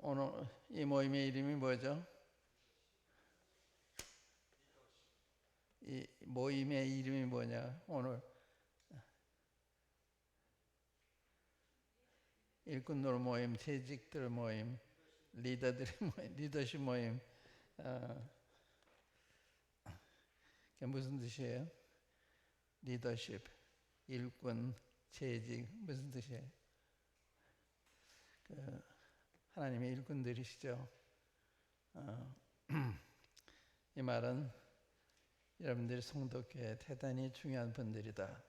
오늘 이 모임의 이름이 뭐죠? 이 모임의 이름이 뭐냐? 오늘 일꾼들 모임, 재직들 모임, 리더들의 모임, 리더십 모임. 그게 무슨 뜻이에요? 리더십, 일꾼, 재직 무슨 뜻이에요? 하나님의 일꾼들이시죠. 이 말은 여러분들이 성도교회에 대단히 중요한 분들이다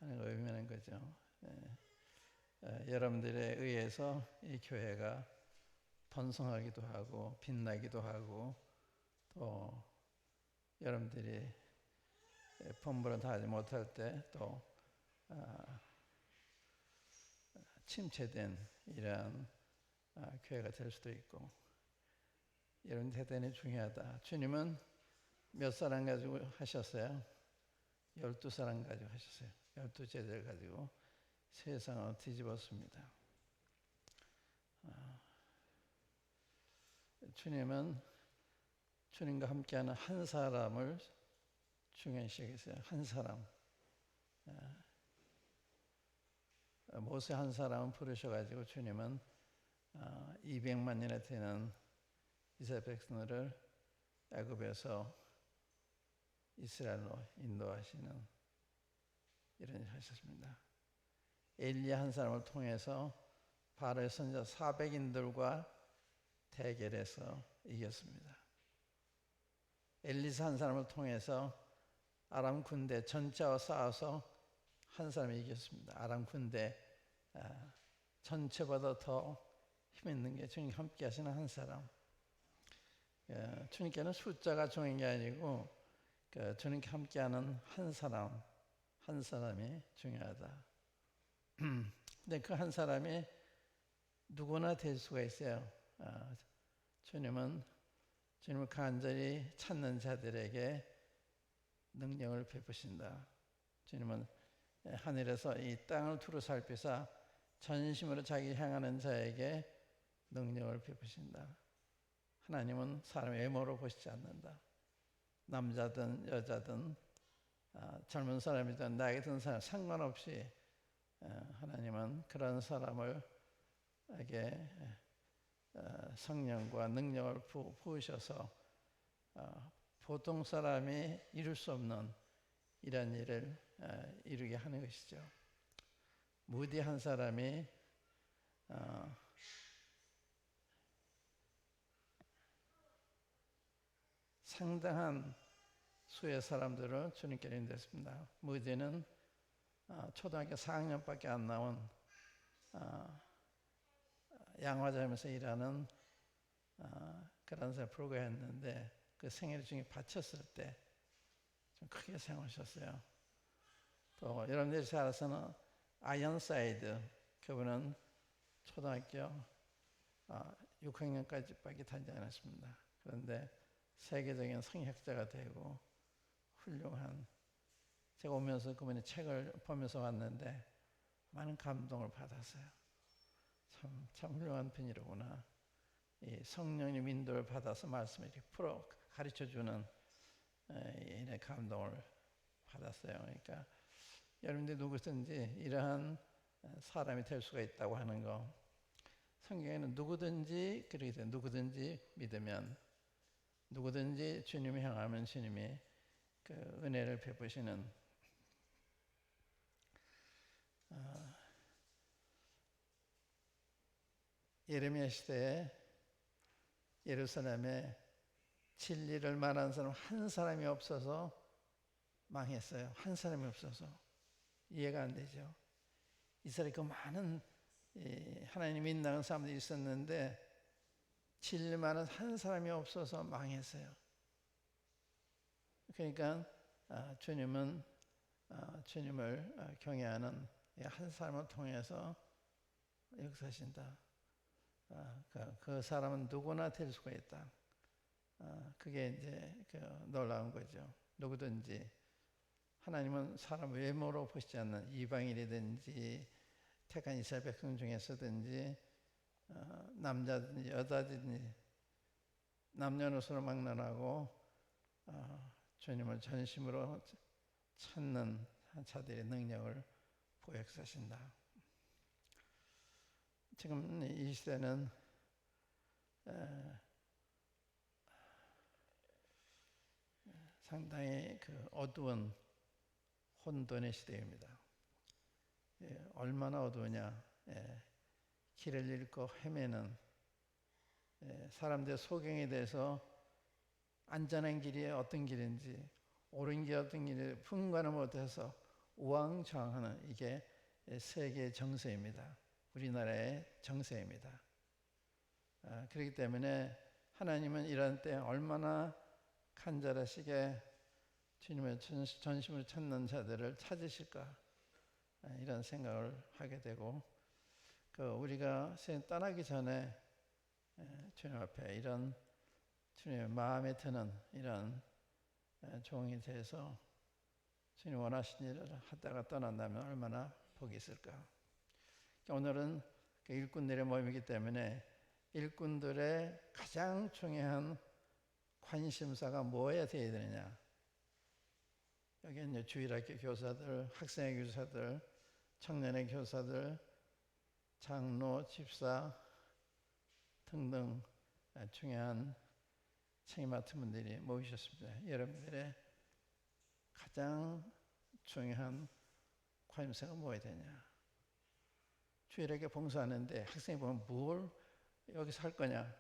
하는 걸 의미하는 거죠. 여러분들에 의해서 이 교회가 번성하기도 하고 빛나기도 하고 또 여러분들이 본분을 다하지 못할 때 또 침체된 이러한 교회가 될 수도 있고, 여러분 대단히 중요하다. 주님은 몇 사람 가지고 하셨어요? 12사람 가지고 하셨어요. 12제자를 가지고 세상을 뒤집었습니다. 주님은 주님과 함께하는 한 사람을 중요시 여기세요. 한 사람. 모세 한 사람을 부르셔가지고 주님은 200만 년에 되는 이스라엘 백성들을 애굽에서 이스라엘로 인도하시는 이런 일을 하셨습니다. 엘리야 한 사람을 통해서 바로의 선지자 400인들과 대결해서 이겼습니다. 엘리사 한 사람을 통해서 아람 군대 전차와 싸워서 한 사람이 이겼습니다. 아람 군대 전체보다 더 힘있는 게 주님 함께 하시는 한 사람. 주님께는 숫자가 중요한 게 아니고 주님께 함께하는 한 사람, 한 사람이 중요하다. 근데 그 한 사람이 누구나 될 수가 있어요. 주님을 간절히 찾는 자들에게 능력을 베푸신다. 주님은 하늘에서 이 땅을 두루 살피사 전심으로 자기 향하는 자에게 능력을 베푸신다. 하나님은 사람의 외모로 보시지 않는다. 남자든 여자든 젊은 사람이든 나이 든 사람 상관없이 하나님은 그런 사람에게 성령과 능력을 부으셔서 보통 사람이 이룰 수 없는 이런 일을 이루게 하는 것이죠. 무디 한 사람이 상당한 수의 사람들을 주님께 인도했습니다. 무디는 초등학교 4학년밖에 안 나온 양화점에서 일하는 그런 사람을 불과했는데 그 생일 중에 바쳤을 때 좀 크게 세우셨어요. 또 여러분들이 잘 아시는 아이언사이드, 그분은 초등학교 6학년까지밖에 다니지 않았습니다. 그런데 세계적인 성역자가 되고 훌륭한, 제가 오면서 그분의 책을 보면서 왔는데 많은 감동을 받았어요. 참 훌륭한 분이로구나. 이 성령님 인도를 받아서 말씀을 이렇게 풀어 가르쳐주는 이런 감동을 받았어요. 그러니까 여러분들 누구든지 이러한 사람이 될 수가 있다고 하는 거, 성경에는 누구든지 그렇게 돼요. 누구든지 믿으면, 누구든지 주님을 향하면 주님이 그 은혜를 베푸시는 예레미야 시대에 예루살렘에 진리를 말하는 사람 한 사람이 없어서 망했어요. 한 사람이 없어서 이해가 안 되죠. 이스라엘에 그 많은 하나님 믿는 사람들이 있었는데 진리 말하는 한 사람이 없어서 망했어요. 그러니까 주님은 주님을 경외하는 한 사람을 통해서 역사하신다. 그 사람은 누구나 될 수가 있다. 그게 이제 놀라운 거죠. 누구든지. 하나님은 사람 외모로 보시지 않는 이방인이든지 택한 이스라엘 백성 중에서든지 남자든지 여자든지 남녀노소를 막론하고 주님을 전심으로 찾는 자들의 능력을 보여주신다. 지금 이 시대는 상당히 그 어두운 혼돈의 시대입니다. 얼마나 어두우냐. 길을 잃고 헤매는 사람들의 소경에 대해서 안전한 길이 어떤 길인지 옳은 길이 어떤 길인지 분간을 못해서 우왕좌왕하는 이게 세계의 정세입니다. 우리나라의 정세입니다. 그렇기 때문에 하나님은 이런 때 얼마나 간절하시게 주님의 전심을 찾는 자들을 찾으실까 이런 생각을 하게 되고 우리가 세상 떠나기 전에 주님 앞에 이런 주님의 마음에 드는 이런 종이 돼서 주님 원하신 일을 하다가 떠난다면 얼마나 복이 있을까. 오늘은 일꾼들의 모임이기 때문에 일꾼들의 가장 중요한 관심사가 뭐에 되어야 되느냐. 여기는 주일학교 교사들, 학생회 교사들, 청년회 교사들, 장로, 집사 등등 중요한 책임 맡은 분들이 모이셨습니다. 여러분들의 가장 중요한 관심사가 뭐야 되냐. 주일학교 봉사하는데 학생이 보면 뭘 여기서 할 거냐.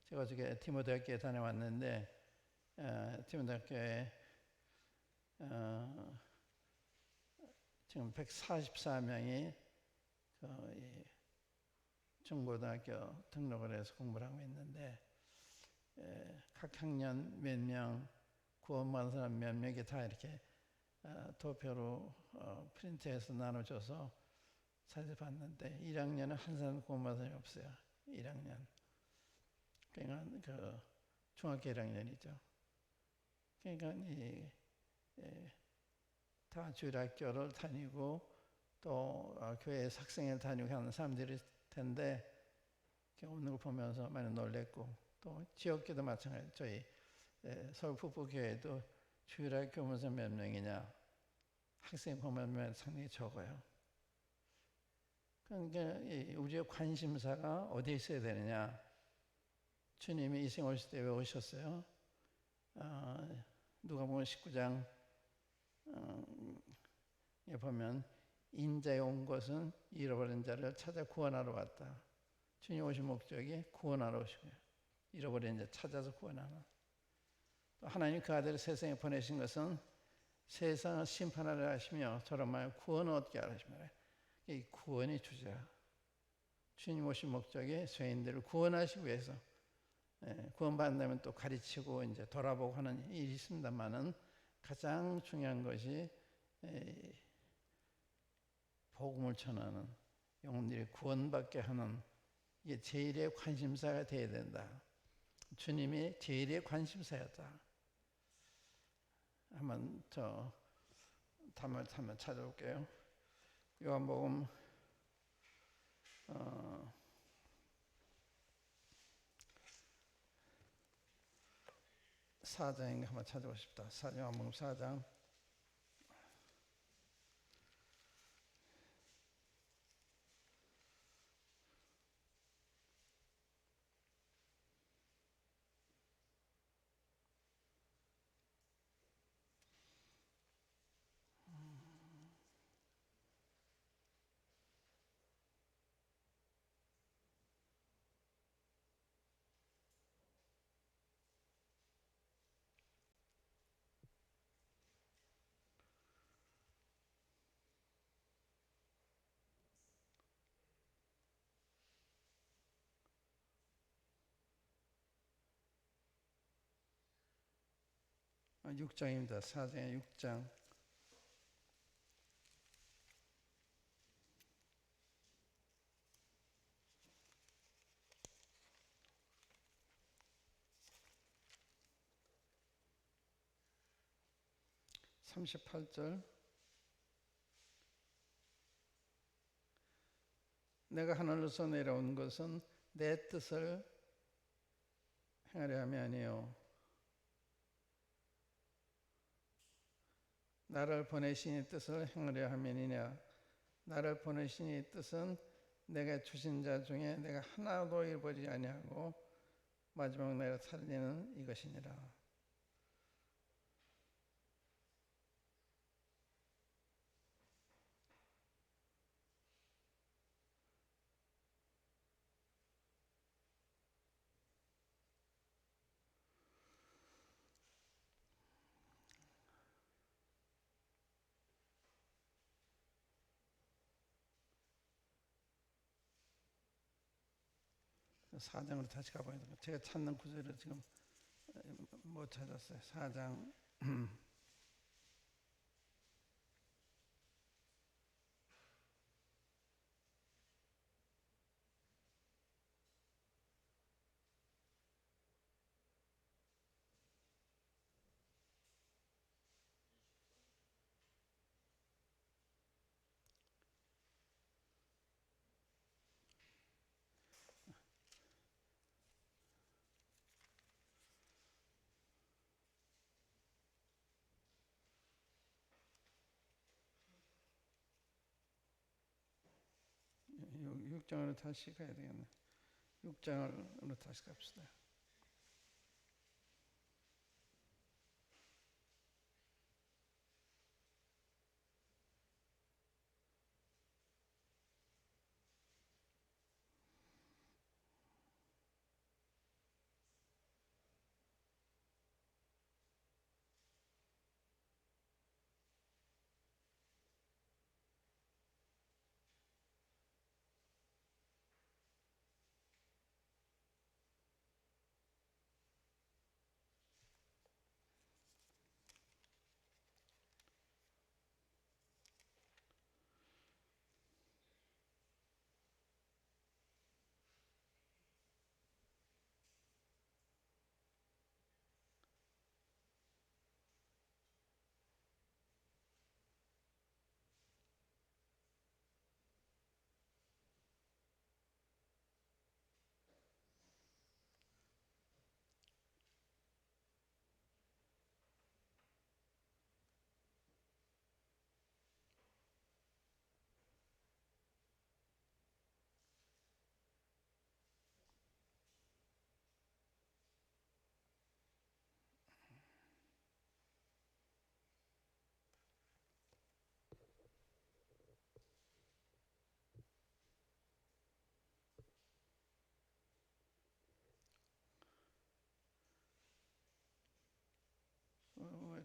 제가 어저께 디모데학교에 다녀왔는데 디모데학교에 지금 144명이 중고등학교 등록을 해서 공부를 하고 있는데 각 학년 몇 명, 구원받은 사람 몇 명이 다 이렇게 도표로 프린트해서 나눠줘서 살펴봤는데 1학년은 한 사람 구원받은 사람이 없어요. 1학년. 그러니까 중학교 1학년이죠. 그러니까 다 주일학교를 다니고 또 교회 학생회를 다니고 하는 사람들일 텐데 오는 걸 보면서 많이 놀랬고 또 지역교도 마찬가지. 저희 서울 북부교회도 주일학교 교무사 몇 명이냐 학생 보면 상당히 적어요. 그러니까 우리의 관심사가 어디에 있어야 되느냐. 주님이 이 세상 오실 때 왜 오셨어요? 누가복음 19장 에 보면 인자에 온 것은 잃어버린 자를 찾아 구원하러 왔다. 주님 오신 목적이 구원하러 오신 거예요. 잃어버린 자 찾아서 구원하는. 또 하나님 그 아들을 세상에 보내신 것은 세상을 심판하려 하시며 저런 말 구원을 얻게 하려 하시며 이 구원이 주제야. 주님 오신 목적이 죄인들을 구원하시기 위해서 구원받는다면 또 가르치고 이제 돌아보고 하는 일이 있습니다만은 가장 중요한 것이 복음을 전하는 영혼들이 구원받게 하는 이게 제일의 관심사가 되어야 된다. 주님이 제일의 관심사였다. 한번 한번 찾아볼게요. 요한복음 4장인가 한번 찾아보고 싶다. 요한복음 4장 6장입니다. 4장의 6장. (38절) 내가 하늘로서 내려온 것은 내 뜻을 행하려 함이 아니요 나를 보내신 이 뜻을 행하려 함이니라. 나를 보내신 이 뜻은 내가 주신 자 중에 내가 하나도 잃어버리지 아니하고 마지막 날에 살리는 이것이니라. 사장으로 다시 가봐야 됩니다. 제가 찾는 구절을 지금 못 찾았어요. 4장 육장으로 다시 가야 되겠네. 6장으로 다시 갑시다.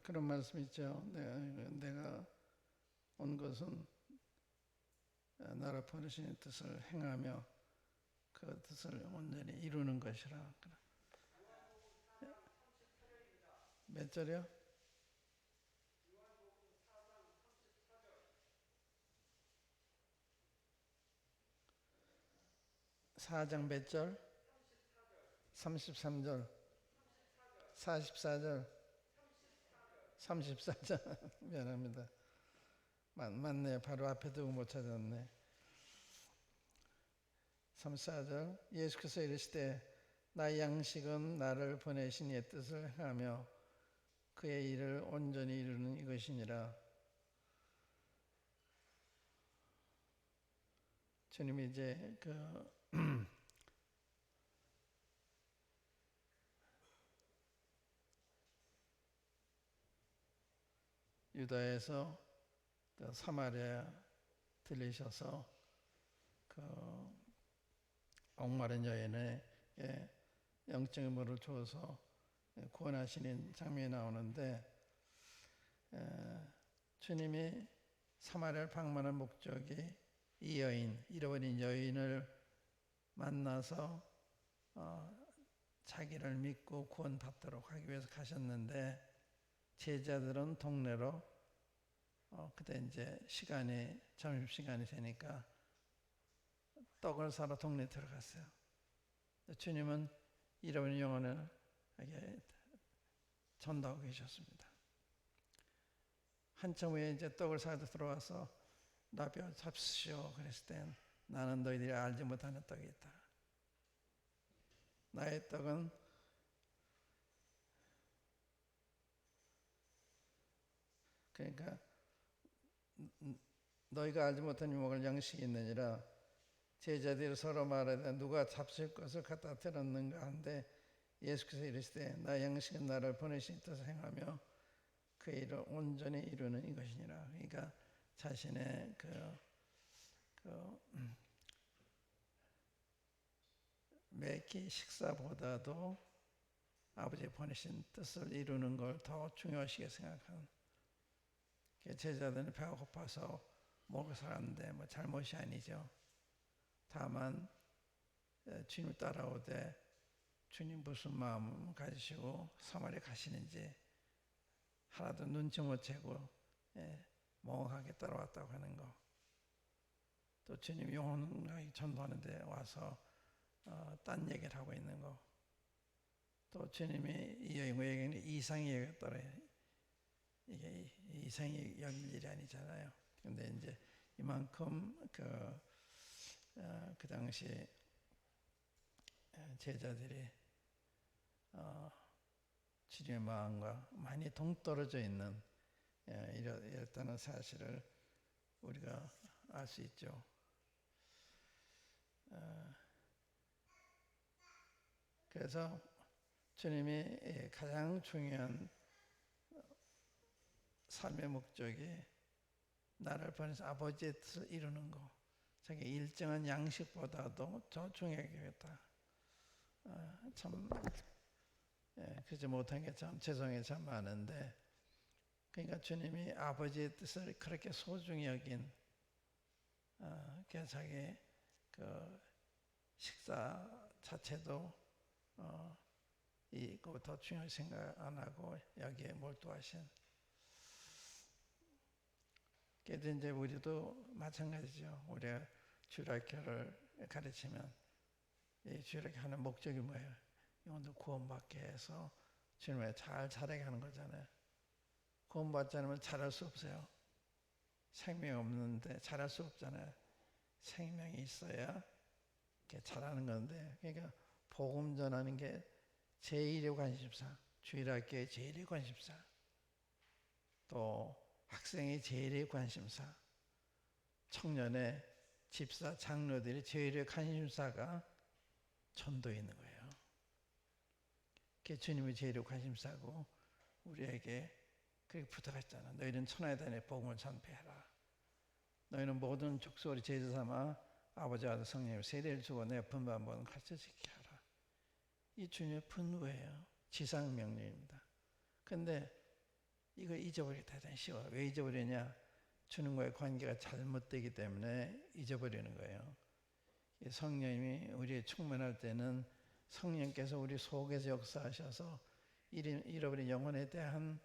그런 말씀 있죠. 내가 온 것은 나를 보내신 뜻을 행하며 그 뜻을 온전히 이루는 것이라. 몇 절이요? 4장 몇 절? 33절, 44절, 34절. 미안합니다. 맞네요. 바로 앞에 두고 못 찾았네. 34절. 예수께서 이르시되 나의 양식은 나를 보내신 이의 뜻을 행하며 그의 일을 온전히 이루는 이것이니라. 주님이 이제 유다에서 사마리아 들리셔서 옥마른 여인에게 영적인 물을 주어서 구원하시는 장면이 나오는데, 주님이 사마리아를 방문한 목적이 이 여인, 잃어버린 여인을 만나서 자기를 믿고 구원받도록 하기 위해서 가셨는데, 제자들은 동네로 그때 이제 점심시간이 되니까 떡을 사러 동네에 들어갔어요. 주님은 잃어버린 영혼을 전도하고 계셨습니다. 한참 후에 이제 떡을 사러 들어와서 라비어 잡수시오 그랬을 땐 나는 너희들이 알지 못하는 떡이 있다. 나의 떡은 그러니까 너희가 알지 못한 유목을 양식이 있느니라. 제자들이 서로 말하되 누가 잡술 것을 갖다 들었는가 한데 예수께서 이르시되 나 양식은 나를 보내신 뜻을 행하며 그 일을 온전히 이루는 이것이니라. 그러니까 자신의 매끼 식사보다도 아버지 보내신 뜻을 이루는 걸 더 중요하시게 생각하는, 제자들은 배가 고파서 먹을 사람인데 뭐 잘못이 아니죠. 다만 주님 따라오되 주님 무슨 마음 가지시고 사마리아 가시는지 하나도 눈치 못 채고 멍하게 따라왔다고 하는 거. 또 주님 영혼을 전도하는데 와서 딴 얘기를 하고 있는 거. 또 주님이 이 여인에게는 이상이 여겼더라. 이게 이상이 여길 일이 아니잖아요. 근데 이제 이만큼 그 당시 제자들이 주님의 마음과 많이 동떨어져 있는 이랬다는 사실을 우리가 알 수 있죠. 그래서 주님이 가장 중요한 삶의 목적이 나를 보내서 아버지의 뜻을 이루는 거, 자기 일정한 양식보다도 더 중요하겠다. 참 그러지 못한 게 참 죄송해 참 많은데, 그러니까 주님이 아버지의 뜻을 그렇게 소중히 여긴 자기 그 식사 자체도 이거 더 중요하게 생각 안 하고 여기에 몰두하신. 그래서 이제 우리도 마찬가지죠. 우리가 주일학교를 가르치면 이 주일학교 하는 목적이 뭐예요? 영혼들 구원받게 해서 주님을 잘 자라게 하는 거잖아요. 구원받지 않으면 잘할 수 없어요. 생명이 없는데 잘할 수 없잖아요. 생명이 있어야 잘하는 건데, 그러니까 복음 전하는 게 제1의 관심사, 주일학교의 제1의 관심사, 또 학생의 제1의 관심사, 청년의 집사, 장로들의 제1의 관심사가 전도에 있는 거예요. 그게 주님의 제1의 관심사고 우리에게 그렇게 부탁했잖아. 너희는 천하에 다니 복음을 전폐해라. 너희는 모든 족속을 제자 삼아 아버지와 아들 성령의 세례를 주고 내 분반 모든 가르쳐 지키게 하라. 이 주님의 분부예요. 지상 명령입니다. 근데 이거 잊어버리기 대단히 쉬워요. 왜 잊어버리냐? 주님과의 관계가 잘못되기 때문에 잊어버리는 거예요. 성령님이 우리의 충만할 때는 성령께서 우리 속에서 역사하셔서 잃어버린 영혼에 대한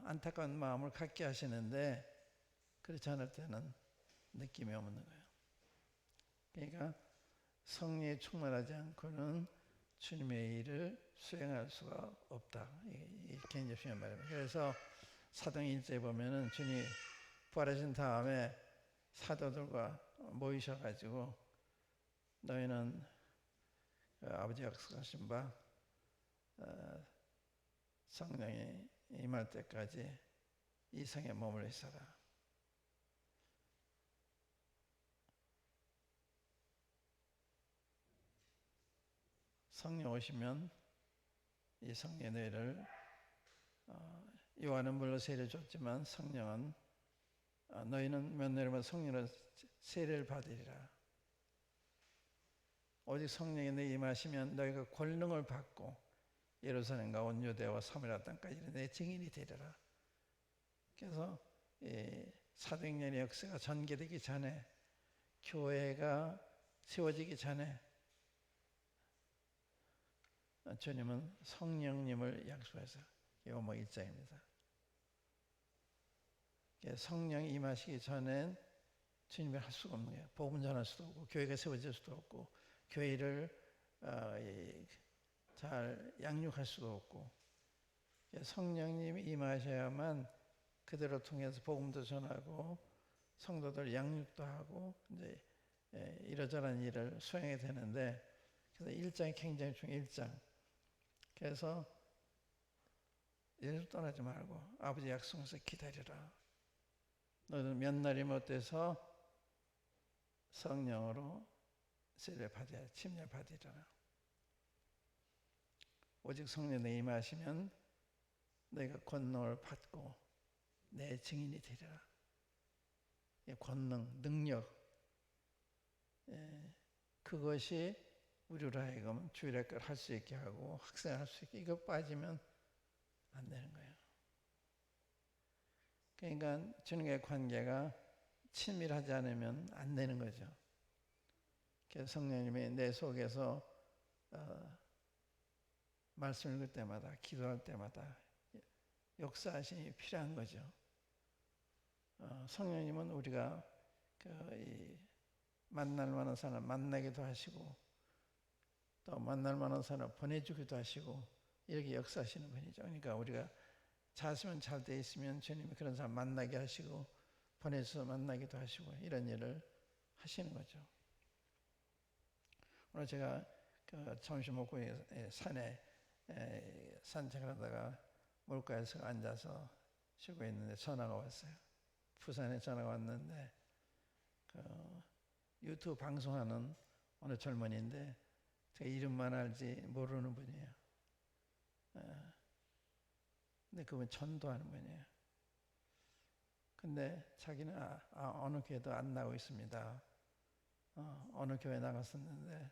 안타까운 마음을 갖게 하시는데, 그렇지 않을 때는 느낌이 없는 거예요. 그러니까 성령에 충만하지 않고는 주님의 일을 수행할 수가 없다. 이렇게 이제 중요한 말입니다. 그래서 사도행 1장에 보면은 주님이 부활하신 다음에 사도들과 모이셔가지고 너희는 아버지가 약속하신 바 성령이 임할 때까지 이 성에 머물러 있어라. 성령 오시면 이 성령의 너희를 요한은 물론 세례를 줬지만 성령은 너희는 몇 년이면 성령은 세례를 받으리라. 오직 성령이 너희 임하시면 너희가 권능을 받고 예루살렘과 온 유대와 사마리아 땅까지 내 증인이 되리라. 그래서 사도행전의 역사가 전개되기 전에, 교회가 세워지기 전에 주님은 성령님을 약속해서, 요한복음 1장입니다. 성령이 임하시기 전엔 주님이 할 수가 없는 거예요. 복음 전할 수도 없고 교회가 세워질 수도 없고 교회를 잘 양육할 수도 없고, 성령님이 임하셔야만 그들을 통해서 복음도 전하고 성도들 양육도 하고 이제 이러저러한 일을 수행해야 되는데, 그래서 1장이 굉장히 중요해요. 1장. 그래서 예수 떠나지 말고 아버지 약속에서 기다리라. 너는 몇 날이 못돼서 성령으로 세례 받아야 침례 받으리라. 오직 성령에 임하시면 너희가 권능을 받고 내 증인이 되리라. 권능, 능력, 그것이 우리로 하여금 주일학교를 할 수 있게 하고 학생을 할 수 있게, 이거 빠지면 안 되는 거예요. 그러니까 주님과의 관계가 친밀하지 않으면 안 되는 거죠. 그래서 성령님이 내 속에서 말씀 읽을 때마다, 기도할 때마다 역사하심이 필요한 거죠. 성령님은 우리가 만날 만한 사람 만나기도 하시고, 또 만날 만한 사람 보내주기도 하시고, 이렇게 역사하시는 분이죠. 그러니까 우리가 자시면 잘 돼 있으면 주님이 그런 사람 만나게 하시고, 보내서 만나기도 하시고, 이런 일을 하시는 거죠. 오늘 제가 점심 먹고 산에 산책을 하다가 물가에서 앉아서 쉬고 있는데 전화가 왔어요. 부산에 전화가 왔는데 유튜브 방송하는 어느 젊은이인데 제 이름만 알지 모르는 분이에요. 근데 그분 전도하는 분이에요. 근데 자기는 어느 교회도 안 나오고 있습니다. 어느 교회 나갔었는데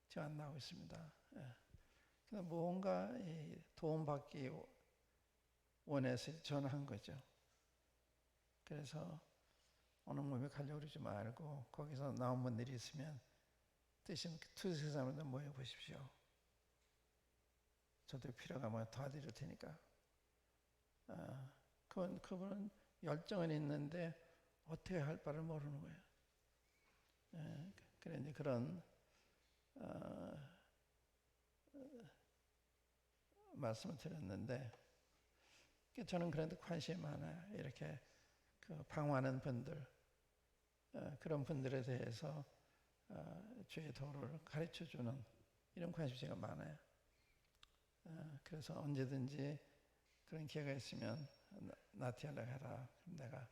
지금 안 나오고 있습니다. 그래서 뭔가 도움받기 원해서 전화한 거죠. 그래서 어느 몸에 가려고 그러지 말고 거기서 나온 분들이 있으면 대신 두세 사람들 모여보십시오. 저도 필요가 뭐 도와드릴 테니까. 그분은 열정은 있는데 어떻게 할 바를 모르는 거예요. 그래 이제 그런 말씀을 드렸는데, 저는 그런데 관심이 많아요. 이렇게 방황하는 분들, 그런 분들에 대해서 주의 도를 가르쳐주는 이런 관심이 제가 많아요. 그래서 언제든지 그런 기회가 있으면 나한테 연락해라. 내가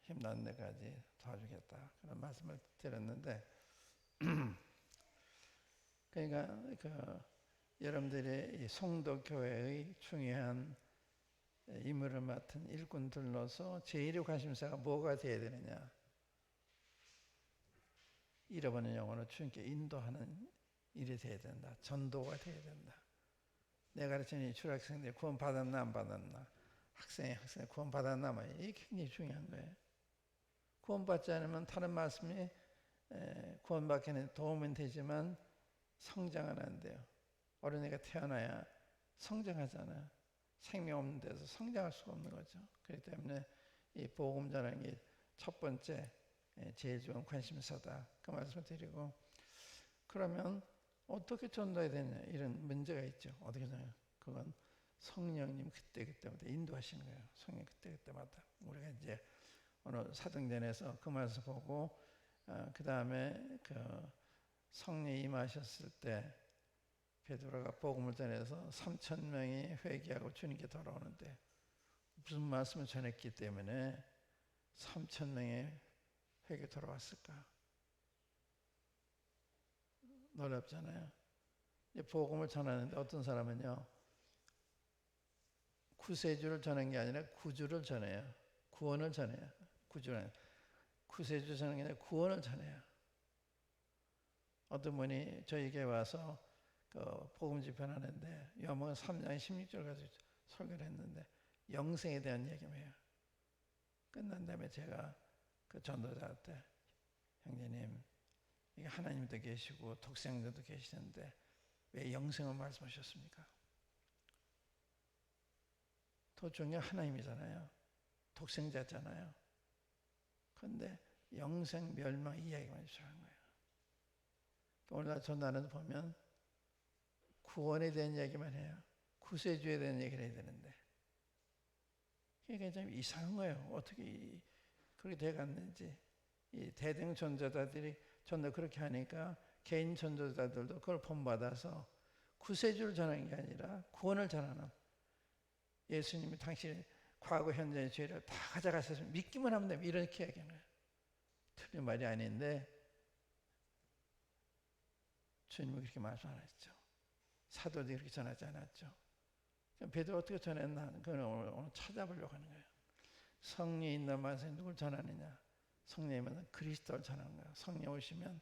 힘나는 데까지 도와주겠다. 그런 말씀을 드렸는데, 그러니까 여러분들의 이 송도 교회의 중요한 임무를 맡은 일꾼들로서 제1의 관심사가 뭐가 되어야 되느냐? 잃어버린 영혼을 주님께 인도하는 일이 되어야 된다. 전도가 되어야 된다. 내가 가르치는 출학생들이 구원 받았나 안 받았나? 학생이 구원 받았나 안 이게 굉장히 중요한 거예요. 구원받지 않으면 다른 말씀이 구원받기는 도움은 되지만 성장은 안 돼요. 어린애가 태어나야 성장하잖아요. 생명 없는 데서 성장할 수가 없는 거죠. 그렇기 때문에 이 복음 전하는 게 첫 번째 제일 좋은 관심사다. 그 말씀을 드리고, 그러면 어떻게 전도해야 되냐 이런 문제가 있죠. 어떻게 전해요? 그건 성령님 그때마다 인도하시는 거예요. 성령 그때마다. 우리가 이제 오늘 사도행전에서 그 말씀 보고 그 다음에 성령이 임하셨을 때 베드로가 복음을 전해서 3,000명이 회개하고 주님께 돌아오는데 무슨 말씀을 전했기 때문에 3,000명의 회개 돌아왔을까? 놀랍잖아요. 복음을 전하는데 어떤 사람은요, 구세주를 전한 게 아니라 구주를 전해요. 구원을 전해요. 구세주 전하는 게 아니라 구원을 전해요. 어떤 분이 저에게 와서 복음 집회하는데 요한복음 3장 16절 가지고 설교를 했는데 영생에 대한 얘기만 해요. 끝난 다음에 제가 그 전도자한테, 형제님, 이게 하나님도 계시고 독생자도 계시는데 왜 영생을 말씀하셨습니까? 도중에 하나님이잖아요. 독생자잖아요. 그런데 영생, 멸망 이 이야기만 주시는 거예요. 오늘날 전도하는 보면 구원에 대한 얘기만 해요. 구세주에 대한 얘기를 해야 되는데 그게 좀 이상한 거예요. 어떻게 그렇게 돼갔는지. 이 대등 전도자들이 전도 그렇게 하니까 개인 전도자들도 그걸 본받아서 구세주를 전하는 게 아니라 구원을 전하는, 예수님이 당신의 과거 현재의 죄를 다 가져가셔서 믿기만 하면 됩니다, 이렇게 얘기하는 거예요. 틀린 말이 아닌데 주님은 그렇게 말씀 안 했죠. 사도들이 그렇게 전하지 않았죠. 베드로 어떻게 전했나, 그걸 오늘 찾아보려고 하는 거예요. 성령이 있는 말씀이 누굴 전하느냐? 성령이면 그리스도를 전하는 거예요. 성령 오시면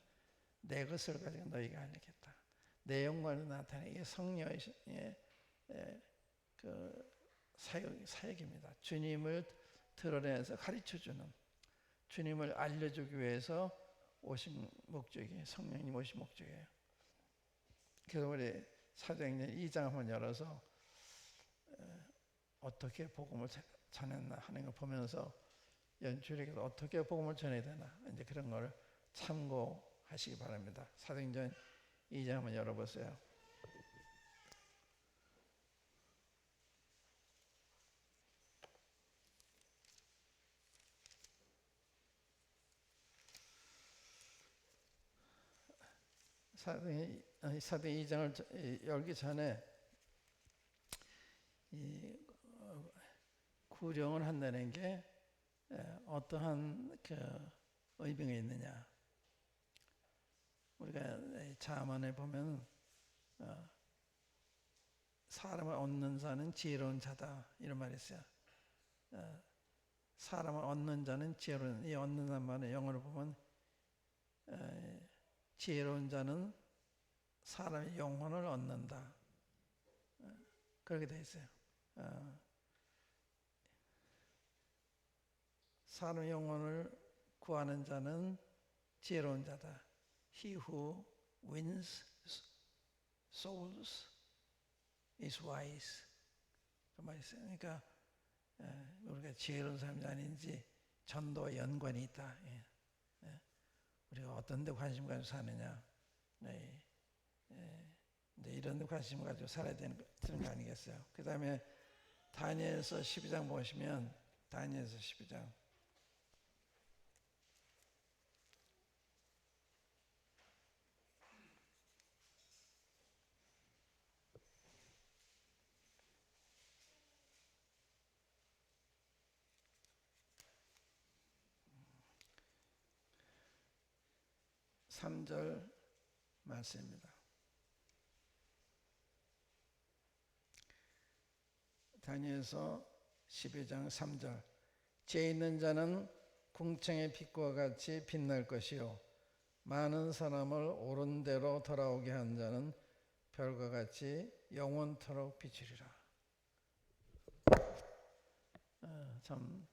내 것을 가지고 너희가 알리겠다. 내 영광을 나타내. 이게 성령의 그 사역입니다. 주님을 드러내서 가르쳐주는, 주님을 알려주기 위해서 오신 목적이, 성령님 오신 목적이에요. 그래서 우리 사도행전 2장 한번 열어서 어떻게 복음을 전했나 하는 걸 보면서 연출에게서 어떻게 복음을 전해야 되나, 이제 그런 걸 참고하시기 바랍니다. 사도행전 2장 한번 열어보세요. 사도행 2장을 열기 전에 이 구령을 한다는 게 어떠한 그 의미가 있느냐. 우리가 자문에 보면 사람을 얻는 자는 지혜로운 자다, 이런 말이 있어요. 사람을 얻는 자는 지혜로운, 이 얻는다는 말은 영어로 보면 지혜로운 자는 사람의 영혼을 얻는다, 그렇게 되어 있어요. 사람의 영혼을 구하는 자는 지혜로운 자다. He who wins souls is wise. 그 말이 있어요. 그러니까 우리가 지혜로운 사람이 아닌지 전도와 연관이 있다. 우리가 어떤 데 관심 가지고 사느냐, 이런 데 관심 가지고 살아야 되는 거 아니겠어요? 그 다음에 다니엘서 12장 보시면, 다니엘서 12장 3절 말씀입니다. 다니엘서 12장 3절. 죄 있는 자는 궁창의 빛과 같이 빛날 것이요 많은 사람을 옳은 대로 돌아오게 한 자는 별과 같이 영원토록 비추리라. 참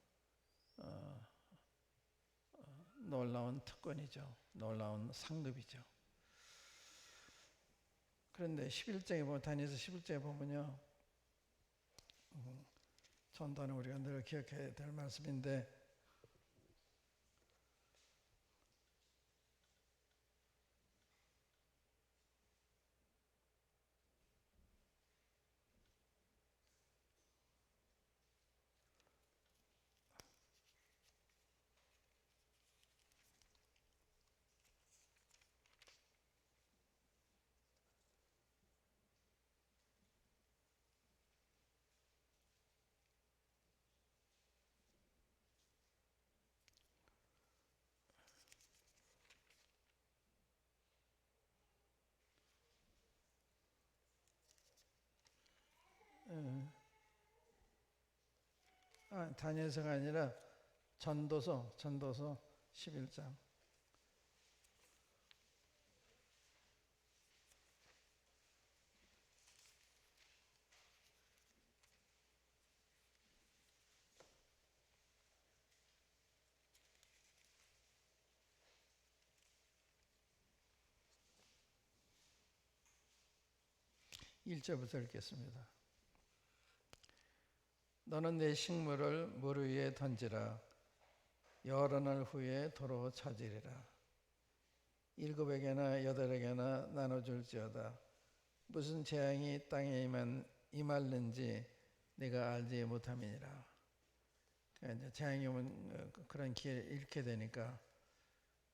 놀라운 특권이죠. 놀라운 상급이죠. 그런데 11장에 보면, 다니엘서 11장에 보면요, 전도는 우리가 늘 기억해야 될 말씀인데, 다니엘서가 아니라 전도서 11장. (1절부터) 읽겠습니다. 너는 내 식물을 물 위에 던지라. 여러 날 후에 도로 찾으리라. 7에게나 8에게나 나눠줄지어다. 무슨 재앙이 땅에 임할는지 내가 알지 못함이니라. 그러니까 이제 재앙이 오면 그런 기회를 잃게 되니까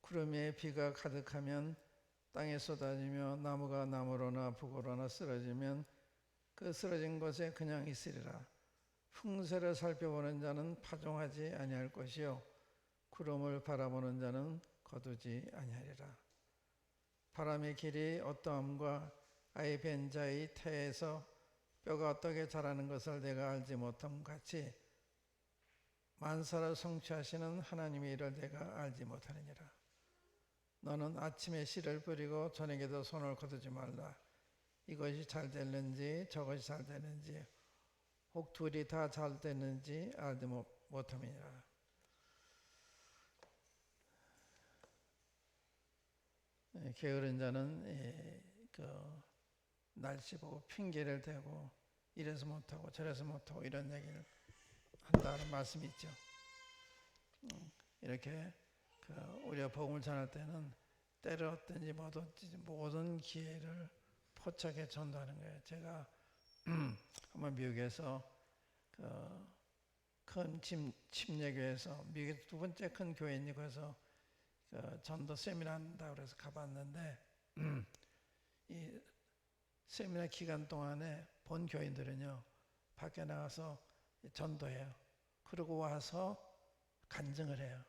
구름 위에 비가 가득하면 땅에 쏟아지며 나무가 나무로나 북으로나 쓰러지면 그 쓰러진 곳에 그냥 있으리라. 풍세를 살펴보는 자는 파종하지 아니할 것이요 구름을 바라보는 자는 거두지 아니하리라. 바람의 길이 어떠함과 아이 벤 자의 태에서 뼈가 어떻게 자라는 것을 내가 알지 못함 같이 만사를 성취하시는 하나님의 일을 내가 알지 못하느니라. 너는 아침에 씨를 뿌리고 저녁에도 손을 거두지 말라. 이것이 잘 되는지 저것이 잘 되는지 혹 둘이 다 잘 되는지 알지 못함이니라. 게으른 자는 그 날씨 보고 핑계를 대고 이래서 못하고 저래서 못하고 이런 얘기를 한다는 말씀이 있죠. 이렇게 우리가 복음을 전할 때는 때렸든지 뭐든지 모든 기회를 포착해 전도하는 거예요. 제가 한번 미국에서 큰 침례교회에서 미국의 두 번째 큰 교회니 거기서 전도 세미나 한다고 그래서 가봤는데 이 세미나 기간 동안에 본 교인들은요 밖에 나가서 전도해요. 그러고 와서 간증을 해요.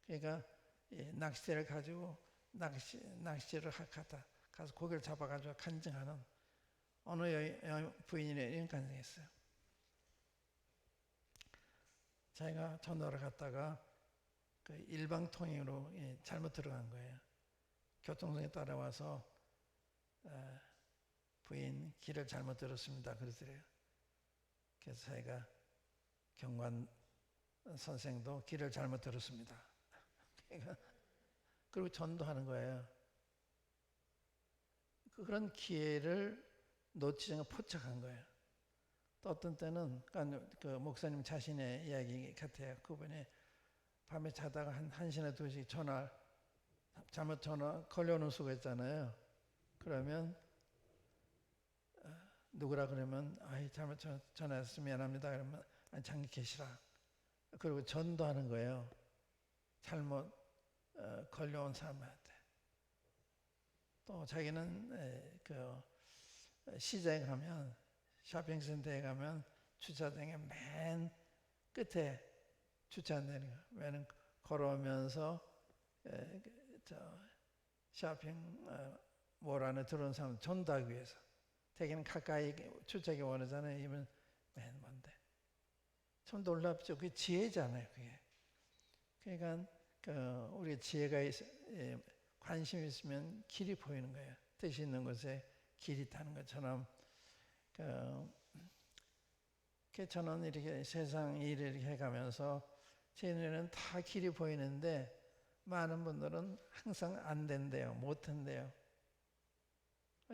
그러니까 낚싯대를 가지고 낚시를 하다 가서 고기를 잡아가지고 간증하는 어느 부인이 이런 간증했어요. 자기가 전도를 갔다가 그 일방통행으로 잘못 들어간 거예요. 교통선에 따라와서 부인 길을 잘못 들었습니다. 그러더래요. 그래서 자기가 경관 선생도 길을 잘못 들었습니다. 그리고 전도하는 거예요. 그런 기회를 놓치지 않고 포착한 거예요. 또 어떤 때는 그 목사님 자신의 이야기 같아요. 그분이 밤에 자다가 한 1시나 2시 잘못 전화 걸려오는 수가 있잖아요. 그러면 누구라 그러면 잘못 전화해서 미안합니다. 그러면 잠깐 계시라. 그리고 전도하는 거예요. 잘못 걸려온 사람한테. 또 자기는 그 시장에 가면 쇼핑센터에 가면 주차장에 맨 끝에 주차한다는 거예요. 왜냐면 걸어오면서 쇼핑몰 안에 들어온 사람 전도하기 위해서. 대개는 가까이 주차하기 원하잖아요. 이면 맨 먼데. 참 놀랍죠. 그게 지혜잖아요. 그게. 그러니까 우리 지혜가 관심이 있으면 길이 보이는 거예요. 뜻이 있는 곳에 길이 타는 것처럼 저는 이렇게 세상 일을 이렇게 해가면서 제 눈에는 다 길이 보이는데 많은 분들은 항상 안 된대요. 못 한대요.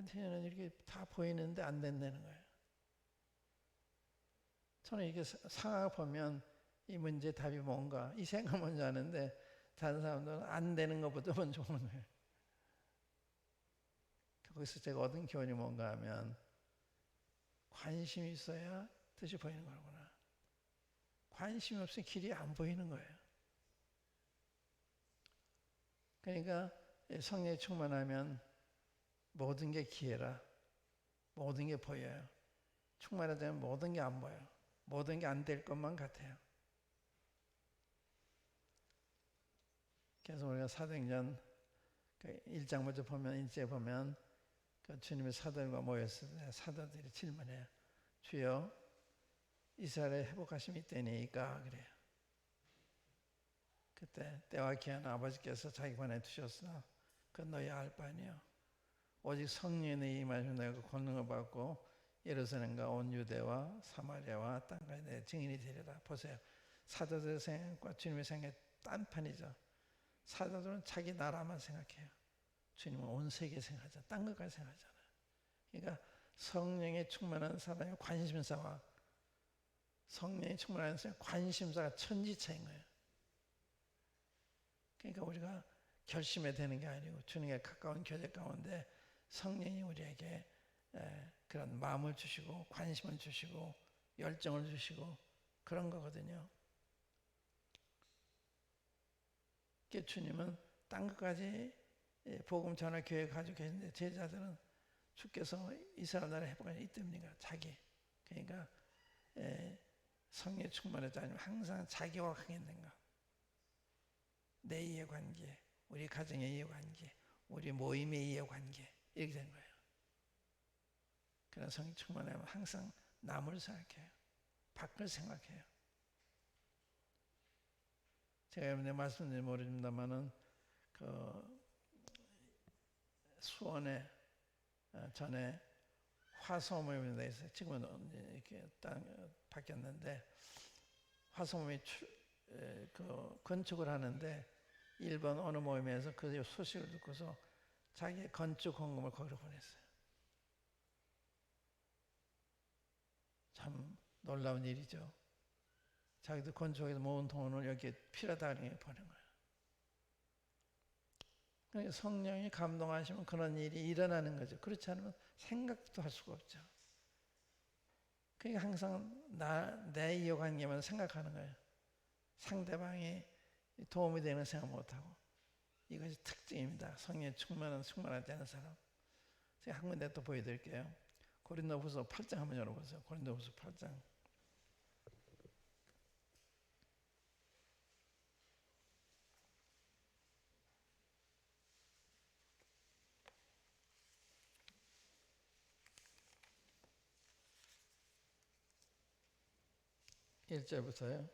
제 눈에는 이렇게 다 보이는데 안 된다는 거예요. 저는 이렇게 상황을 보면 이 문제 답이 뭔가 이 생각 먼저 하는데 다른 사람들은 안 되는 것보다 먼저 오는 거예요. 거기서 제가 얻은 교훈이 뭔가 하면 관심이 있어야 뜻이 보이는 거구나. 관심이 없으면 길이 안 보이는 거예요. 그러니까 성령이 충만하면 모든 게 기회라. 모든 게 보여요. 충만하다면 모든 게 안 보여요. 모든 게 안 될 것만 같아요. 그래서 우리가 사도행전 1장 먼저 보면 1절에 보면 주님의 사도들과 모였을 때 사도들이 질문해요. 주여 이스라엘에 회복하심이 있다니까 그래요. 그때 때와 기한 아버지께서 자기 관에 두셨으나 그건 너희 알 바 아니요. 오직 성령의 임하시면 너희가 권능을 받고 예루살렘과 온 유대와 사마리아와 땅까지 내 증인이 되리라. 보세요. 사도들의 생각과 주님의 생각이 딴판이죠. 사도들은 자기 나라만 생각해요. 주님은 온 세계 생각하잖아요. 딴 것까지 생각하잖아요. 그러니까 성령에 충만한 사람의 관심사와 성령에 충만한 사람의 관심사가 천지차인 거예요. 그러니까 우리가 결심해야 되는 게 아니고 주님께 가까운 교제 가운데 성령이 우리에게 그런 마음을 주시고 관심을 주시고 열정을 주시고 그런 거거든요. 주님은 딴 것까지 복음 전할 교회 가지고 계신데 제자들은 주께서 이스라엘 나라 회복하니 이때입니까? 자기. 그러니까 성령의 충만하지 않으면 항상 자기와 관계된 것. 내 이해관계, 우리 가정의 이해관계, 우리 모임의 이해관계 이렇게 된 거예요. 그런 성령 충만하면 항상 남을 생각해요. 밖을 생각해요. 제가 여러분께 말씀드리지 모릅니다만은 그 수원에 전에 화성모임이 돼 있어요. 지금은 이렇게 바뀌었는데 화성모임이 그 건축을 하는데 일본 어느 모임에서 그 소식을 듣고서 자기의 건축 헌금을 거기로 보냈어요. 참 놀라운 일이죠. 자기도 건축에서 모은 돈을 여기에 필요하다는 보낸 거예요. 그러니까 성령이 감동하시면 그런 일이 일어나는 거죠. 그렇지 않으면 생각도 할 수가 없죠. 그러니까 항상 내 이해관계만 생각하는 거예요. 상대방이 도움이 되는 생각 못하고. 이것이 특징입니다. 성령에 충만하지 않은 사람. 제가 한 군데 또 보여드릴게요. 고린도후서 8장 한번 열어보세요. 고린도후서 8장. 1절부터요.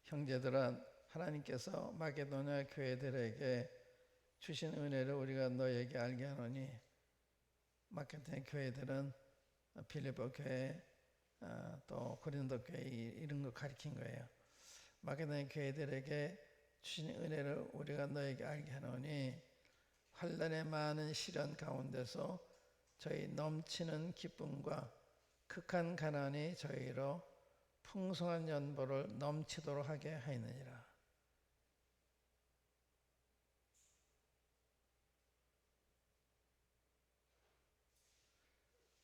형제들아 하나님께서 마게도냐 교회들에게 주신 은혜를 우리가 너에게 알게 하노니 마게도냐 교회들은 빌립보 교회 또 고린도 교회 이런 거 가리킨 거예요. 마게도냐 교회들에게 주신 은혜를 우리가 너에게 알게 하노니 환난의 많은 시련 가운데서 저희 넘치는 기쁨과 극한 가난이 저희로 풍성한 연보를 넘치도록 하게 하였느니라.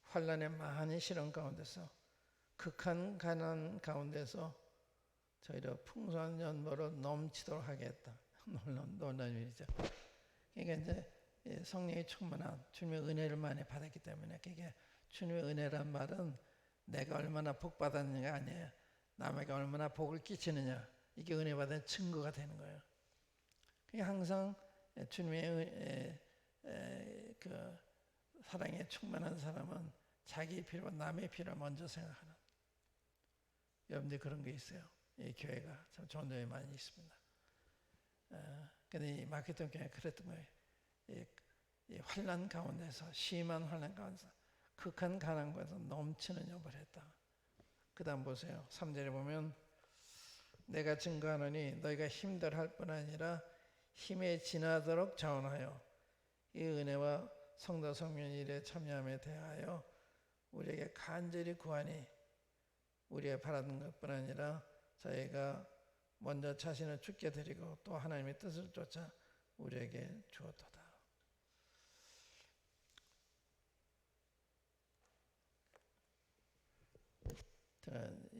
환난의 많은 시련 가운데서 극한 가난 가운데서 저희로 풍성한 연보를 넘치도록 하겠다. 놀라운 일이죠. 그러니까 이제 성령이 충만한 주님의 은혜를 많이 받았기 때문에 그게 주님의 은혜란 말은 내가 얼마나 복 받았느냐가 아니에요. 남에게 얼마나 복을 끼치느냐 이게 은혜 받은 증거가 되는 거예요. 그게 항상 주님의 그 사랑에 충만한 사람은 자기 필요와 남의 필요를 먼저 생각하는. 여러분들 그런 게 있어요. 이 교회가 참 좋은 점이 많이 있습니다. 근데 이 마케팅 교회가 그랬던 거예요. 이 환난 가운데서 심한 환난 가운데서 극한 가난 가운데서 넘치는 여부를 했다. 그 다음 보세요. 3절에 보면 내가 증거하노니 너희가 힘들할 뿐 아니라 힘에 지나도록 자원하여 이 은혜와 성도 성령 일에 참여함에 대하여 우리에게 간절히 구하니 우리의 바라는 것뿐 아니라 저희가 먼저 자신을 주께 드리고 또 하나님의 뜻을 쫓아 우리에게 주었도다.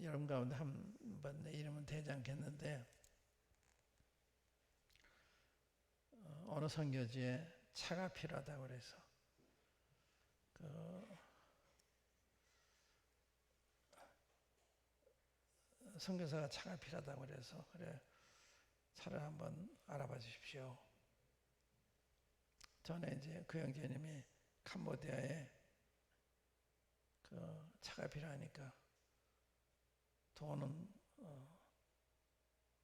여러분 가운데 한번 내 이름은 되지 않겠는데 어느 선교지에 차가 필요하다고 그래서 선교사가 차가 필요하다고 그래서 그래 차를 한번 알아봐 주십시오. 전에 이제 그 형제님이 캄보디아에 그 차가 필요하니까 돈은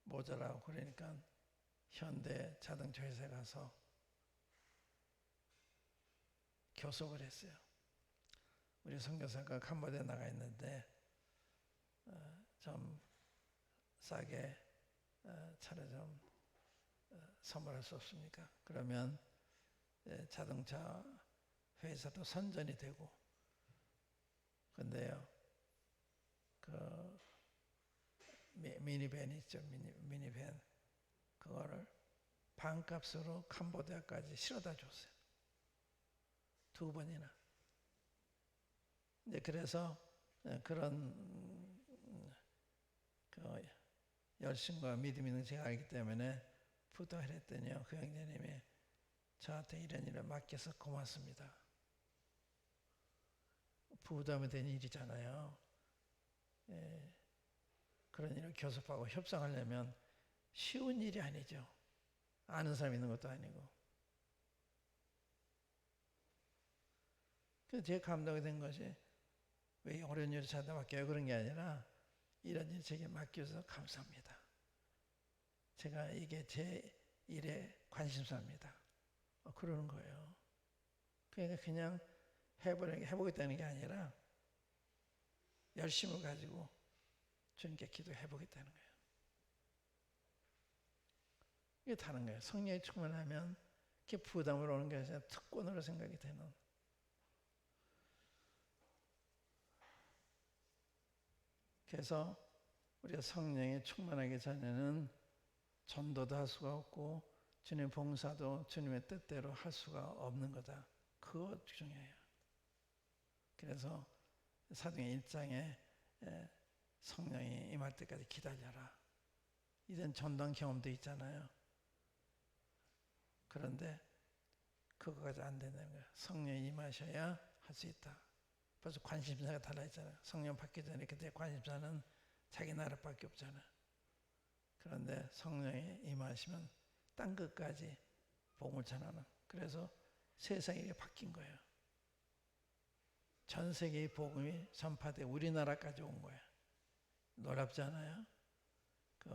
모자라고 그러니까 현대 자동차 회사에 가서 교섭을 했어요. 우리 선교사가 캄보디아에 나가 있는데 좀 싸게 차를 좀 선물할 수 없습니까? 그러면 자동차 회사도 선전이 되고 근데요 그 미니밴 있죠. 미니밴 그거를 반값으로 캄보디아까지 실어다 줬어요. 2번이나. 이제 그래서 그런 열심과 믿음 있는 제가 알기 때문에 부탁을 했더니요. 그 형제님이 저한테 이런 일을 맡겨서 고맙습니다. 부담이 된 일이잖아요. 그런 일을 교섭하고 협상하려면 쉬운 일이 아니죠. 아는 사람이 있는 것도 아니고. 그래서 제 감동이 된 것이 왜 어려운 일을 저한테 맡겨요 그런 게 아니라 이런 일 제게 맡겨서 감사합니다. 제가 이게 제 일에 관심사입니다. 그러는 거예요. 그러니까 그냥 해보겠다는 게 아니라 열심을 가지고 주님께 기도해보겠다는 거예요. 이게 다른 거예요. 성령이 충만하면 그게 부담으로 오는 게 아니라 특권으로 생각이 되는. 그래서 우리가 성령이 충만하기 전에는 전도도 할 수가 없고 주님의 봉사도 주님의 뜻대로 할 수가 없는 거다. 그거 중요해요. 그래서 사도행 1장에 성령이 임할 때까지 기다려라. 이젠 전도한 경험도 있잖아요. 그런데 그거까지 안 된다는 거예요. 성령이 임하셔야 할 수 있다. 벌써 관심사가 달라졌잖아요. 성령 받기 전에 그때 관심사는 자기 나라밖에 없잖아요. 그런데 성령이 임하시면 땅 끝까지 복음을 전하는. 그래서 세상이 바뀐 거예요. 전 세계의 복음이 전파돼 우리나라까지 온 거예요. 놀랍지 않아요? 그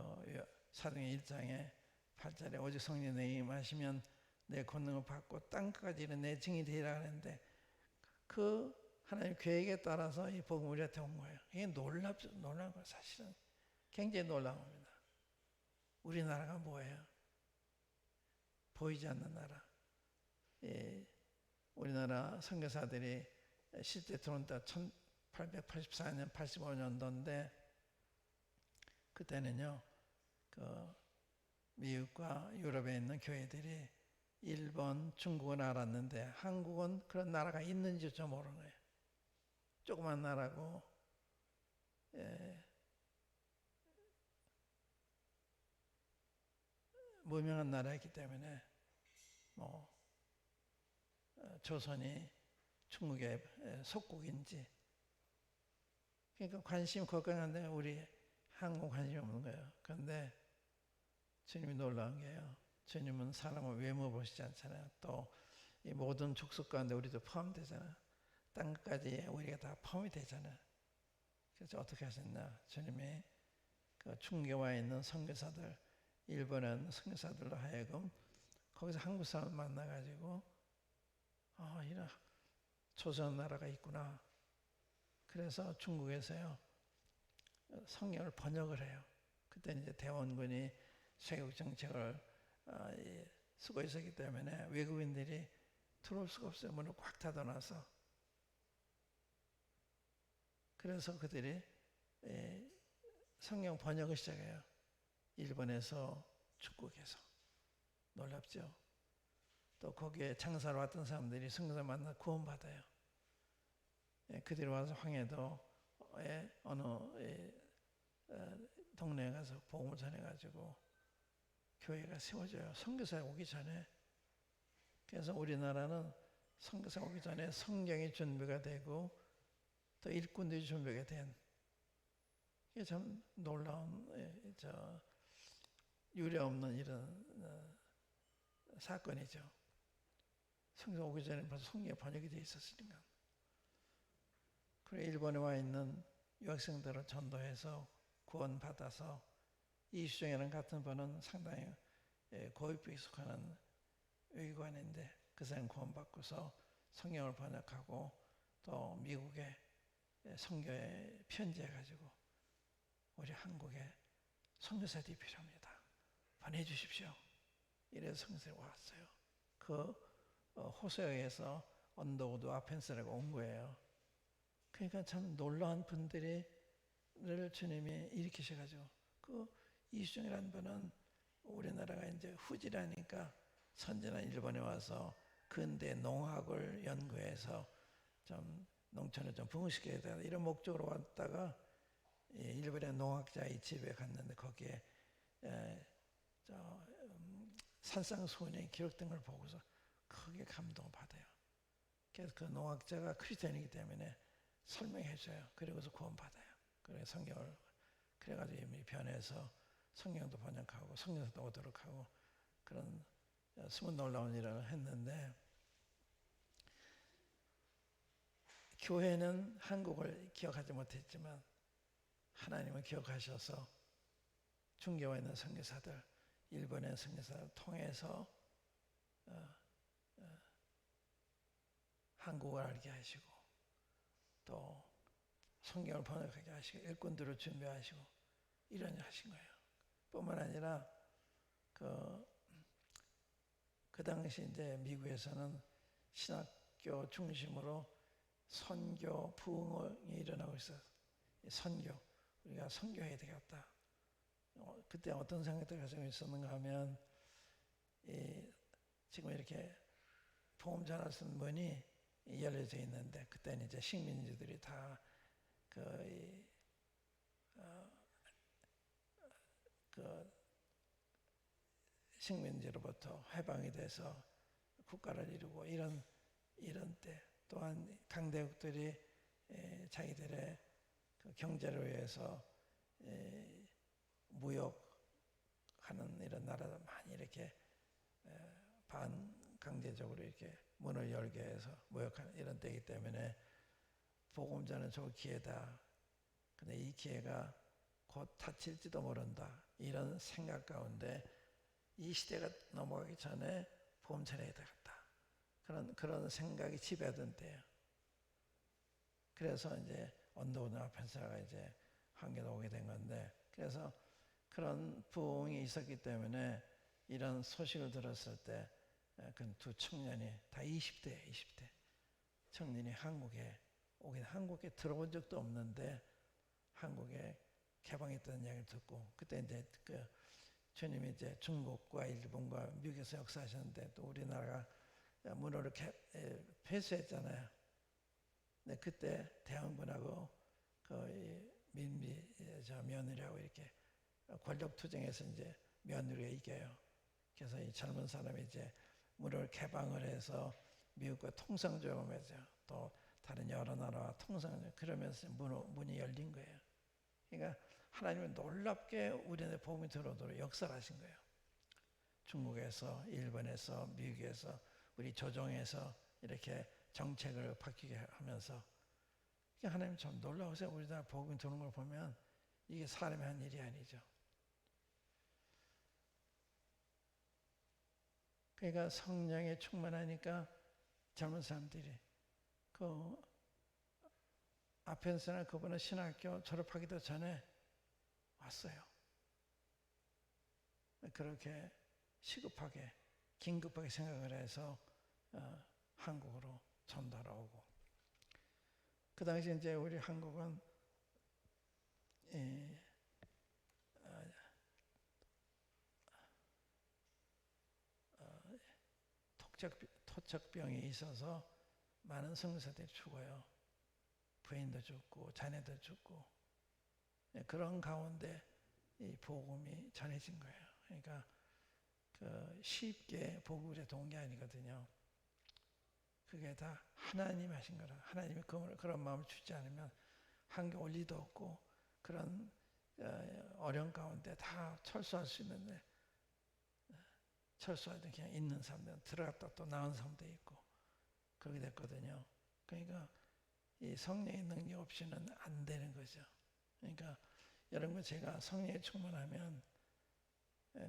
사도행 1장에 8절에 오직 성령이 내게 임하시면 내 권능을 받고 땅끝까지 이른 내 증인이 되리라 하는데 그 하나님 계획에 따라서 이 복음이 우리한테 온 거예요. 이게 놀라운 거예요. 사실은 굉장히 놀라운 겁니다. 우리나라가 뭐예요? 보이지 않는 나라. 우리나라 선교사들이 실제 들어온 때 1884년, 85년도인데 그때는요, 그 미국과 유럽에 있는 교회들이 일본, 중국은 알았는데 한국은 그런 나라가 있는지조차 모르는 거예요. 조그만 나라고 무명한 나라였기 때문에 조선이 중국의 속국인지 그러니까 관심 걱정하는데 우리 한국 관심이 없는 거예요. 그런데 주님이 놀라운 게요. 주님은 사람을 외모 보시지 않잖아요. 또 이 모든 족속 가운데 우리도 포함되잖아요. 땅까지 우리가 다 포함이 되잖아요. 그래서 어떻게 하셨나? 주님이 그 중국에 와 있는 선교사들, 일본에 있는 선교사들로 하여금 거기서 한국 사람을 만나가지고 이런 조선 나라가 있구나. 그래서 중국에서요 성경을 번역을 해요. 그때는 이제 대원군이 쇄국 정책을 쓰고 있었기 때문에 외국인들이 들어올 수가 없어요. 문을 꽉 닫아놔서. 그래서 그들이 성경 번역을 시작해요. 일본에서 중국에서. 놀랍죠? 또 거기에 장사로 왔던 사람들이 성경을 만나 구원받아요. 그들이 와서 황해도의 어느 동네에 가서 복음을 전해가지고 교회가 세워져요. 선교사 오기 전에. 그래서 우리나라는 선교사 오기 전에 성경이 준비가 되고 또 일꾼들이 준비가 된 이게 참 놀라운 유례 없는 이런 사건이죠. 성경 오기 전에 벌써 성경이 번역이 되어 있었으니까. 그리고 일본에 와 있는 유학생들을 전도해서 구원받아서 이수정이라는 같은 분은 상당히 고위직에 속하는 외교관인데 그 사람 구원받고서 성경을 번역하고 또 미국에 선교에 편지해가지고 우리 한국에 선교사들이 필요합니다. 보내주십시오. 이래서 선교사들이 왔어요. 그 호세어에서 언더우드 아펜스라고 온 거예요. 그러니까 참 놀라운 분들을 주님이 일으키셔가지고 그 이수정이라는 분은 우리나라가 이제 후지라니까 선진한 일본에 와서 근대 농학을 연구해서 좀 농촌을 좀 부흥시켜야 되는 이런 목적으로 왔다가 일본의 농학자의 집에 갔는데 거기에 산상수훈에 기록된 걸 보고서 크게 감동을 받아요. 그래서 그 농학자가 크리스천이기 때문에 설명해줘요. 그리고서 구원받아요. 그래서 성경을 그래가지고 이미 변해서 성경도 번역하고 성경도 오도록 하고 그런 숨은 놀라운 일을 했는데, 교회는 한국을 기억하지 못했지만 하나님은 기억하셔서 중계와 있는 선교사들, 일본의 선교사를 통해서 한국을 알게 하시고 또 성경을 번역하게 하시고 일꾼들을 준비하시고 이런 일 하신 거예요. 뿐만 아니라 그 당시 이제 미국에서는 신학교 중심으로 선교 부흥이 일어나고 있어요. 선교, 우리가 선교해야 되겠다. 그때 어떤 생각들을 가지고 있었는가 하면, 지금 이렇게 복음 전할 수 있는 문이 열려져 있는데, 그때는 이제 식민지들이 다 식민지로부터 해방이 돼서 국가를 이루고 이런 때, 또한 강대국들이 자기들의 그 경제를 위해서 무역하는 이런 나라들 많이 이렇게 반강제적으로 이렇게 문을 열게 해서 무역하는 이런 때이기 때문에 복음자는 좋은 기회다. 근데 이 기회가 곧 닫힐지도 모른다. 이런 생각 가운데 이 시대가 넘어가기 전에 복음 전해야 되겠다. 그런 생각이 지배하던 때예요. 그래서 이제 언더우드나 펜사가 이제 한국에 오게 된 건데, 그래서 그런 부흥이 있었기 때문에 이런 소식을 들었을 때 그 두 청년이 다 20대 청년이 한국에 들어온 적도 없는데 한국에 개방했다는 이야기를 듣고, 그때 이제 주님이 이제 중국과 일본과 미국에서 역사하셨는데 또 우리나라가 문호를 폐쇄했잖아요. 근데 그때 대항군하고 며느리하고 이렇게 권력 투쟁에서 이제 며느리가 이겨요. 그래서 이 젊은 사람이 이제 문을 개방을 해서 미국과 통상적으로 맺어요. 또 다른 여러 나라와 통상, 그러면서 문이 열린 거예요. 그러니까 하나님은 놀랍게 우리네 복음이 들어오도록 역사를 하신 거예요. 중국에서, 일본에서, 미국에서, 우리 조정에서 이렇게 정책을 바뀌게 하면서, 하나님 참 놀라우세요. 우리나라 복음이 들어오는 걸 보면 이게 사람이 한 일이 아니죠. 그러니까 성령에 충만하니까 젊은 사람들이 아펜스나 그분은 신학교 졸업하기도 전에 왔어요. 그렇게 시급하게 긴급하게 생각을 해서 한국으로 전달하고, 그 당시 이제 우리 한국은 토척병이 있어서 많은 선교사들이 죽어요. 부인도 죽고 자녀도 죽고, 그런 가운데 이 복음이 전해진 거예요. 그러니까 쉽게 복음을 도운 게 아니거든요. 그게 다 하나님 하신 거라. 하나님이 그런 마음을 주지 않으면 한계 올 리도 없고, 그런 어려운 가운데 다 철수할 수 있는데, 철수하지 그냥 있는 사람들은 들어갔다 또 나온 사람도 있고 그렇게 됐거든요. 그러니까 이 성령의 능력 없이는 안 되는 거죠. 그러니까 여러분, 제가 성령에 충만하면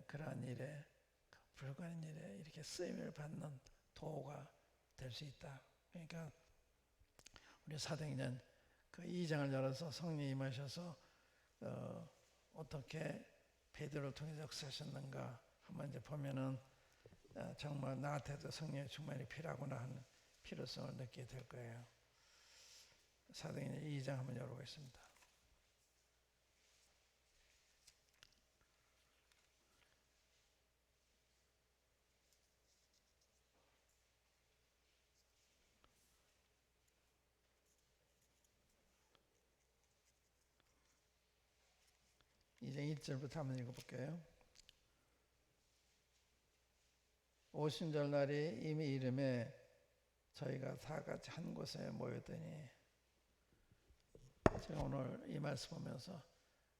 그러한 일에, 불가능한 일에 이렇게 쓰임을 받는 도구가 될 수 있다. 그러니까 우리 사도행전 그 2장을 열어서 성령이 임하셔서 어떻게 베드로를 통해서 역사하셨는가 한번 이제 보면은 정말 나한테도 성령의 충만이 필요하구나 하는 필요성을 느끼게 될 거예요. 사도행전 2장 한번 열어보겠습니다. 이제 1절부터 한번 읽어볼게요. 오순절 날이 이미 이름에 저희가 다 같이 한 곳에 모였더니 제가 오늘 이 말씀 보면서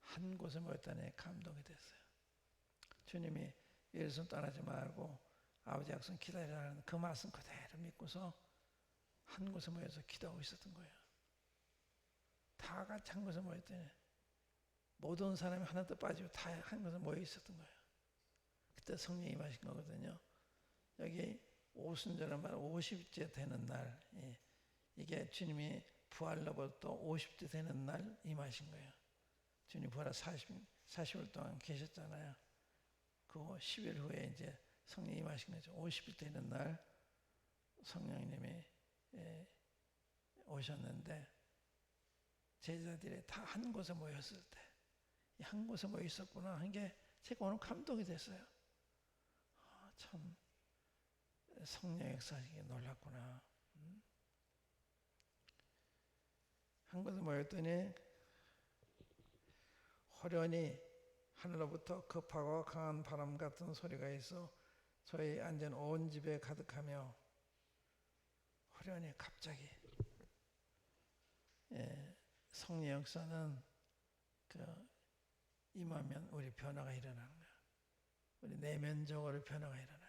한 곳에 모였다니 감동이 됐어요. 주님이 예루살렘 떠나지 말고 아버지 약속 기다리라는 그 말씀 그대로 믿고서 한 곳에 모여서 기도하고 있었던 거예요. 다 같이 한 곳에 모였더니 모든 사람이 하나도 빠지고 다 한 곳에 모여 있었던 거예요. 그때 성령이 임하신 거거든요. 여기 오순절은 말 50째 되는 날, 이게 주님이 부활로부터 50째 되는 날 임하신 거예요. 주님 부활 40일 동안 계셨잖아요. 그 10일 후에 이제 성령이 임하신 거죠. 50일 되는 날 성령님이 오셨는데 제자들이 다 한 곳에 모였을 때 한 곳에 모여 있었구나 한 게 제가 오늘 감동이 됐어요. 참 성령의 역사가 놀랐구나. 한 곳에 모였더니 호련히 하늘로부터 급하고 강한 바람 같은 소리가 있어 저희 앉은 온 집에 가득하며 호련히 갑자기 성령 역사는 임하면 우리 변화가 일어나는 거예요. 우리 내면적으로 변화가 일어나요.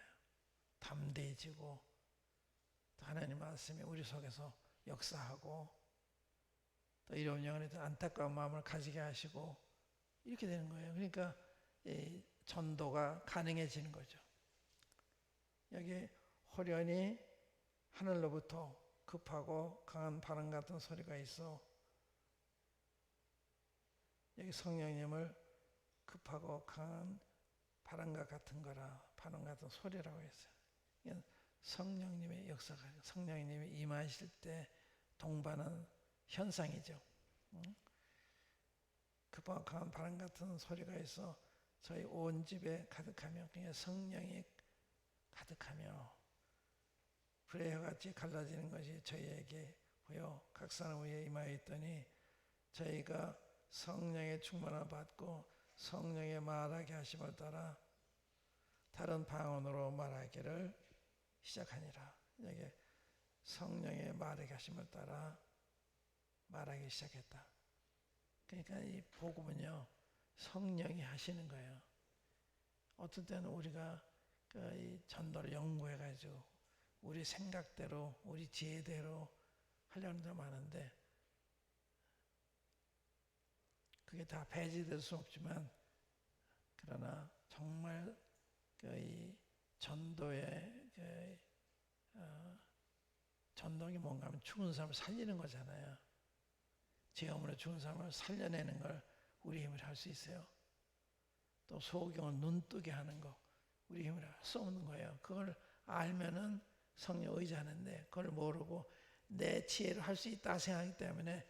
담대해지고 또 하나님 말씀이 우리 속에서 역사하고 또 이런 영혼에 안타까운 마음을 가지게 하시고 이렇게 되는 거예요. 그러니까 전도가 가능해지는 거죠. 여기 호련히 하늘로부터 급하고 강한 바람 같은 소리가 있어 여기 성령님을 급하고 강한 바람과 같은 거라 바람 같은 소리라고 했어요. 성령님의 역사가 성령님이 임하실 때 동반한 현상이죠. 급하고 강한 바람 같은 소리가 있어 저희 온 집에 가득하며 그냥 성령이 가득하며 불의 혀같이 갈라지는 것이 저희에게 보여 각 사람 위에 임하여 있더니 저희가 성령의 충만함을 받고 성령의 말하게 하심을 따라 다른 방언으로 말하기를 시작하니라. 여기 성령의 말하게 하심을 따라 말하기 시작했다. 그러니까 이 복음은요 성령이 하시는 거예요. 어떤 때는 우리가 이 전도를 연구해가지고 우리 생각대로 우리 지혜대로 하려는 데 많은데 그게 다 배제될 수 없지만 그러나 정말 이 전도의 전도가 뭔가 하면 죽은 사람을 살리는 거잖아요. 죄 없는 죽은 사람을 살려내는 걸 우리 힘으로 할 수 있어요. 또 소경을 눈뜨게 하는 거 우리 힘으로 할 수 없는 거예요. 그걸 알면은 성령 의지하는데 그걸 모르고 내 지혜로 할 수 있다 생각하기 때문에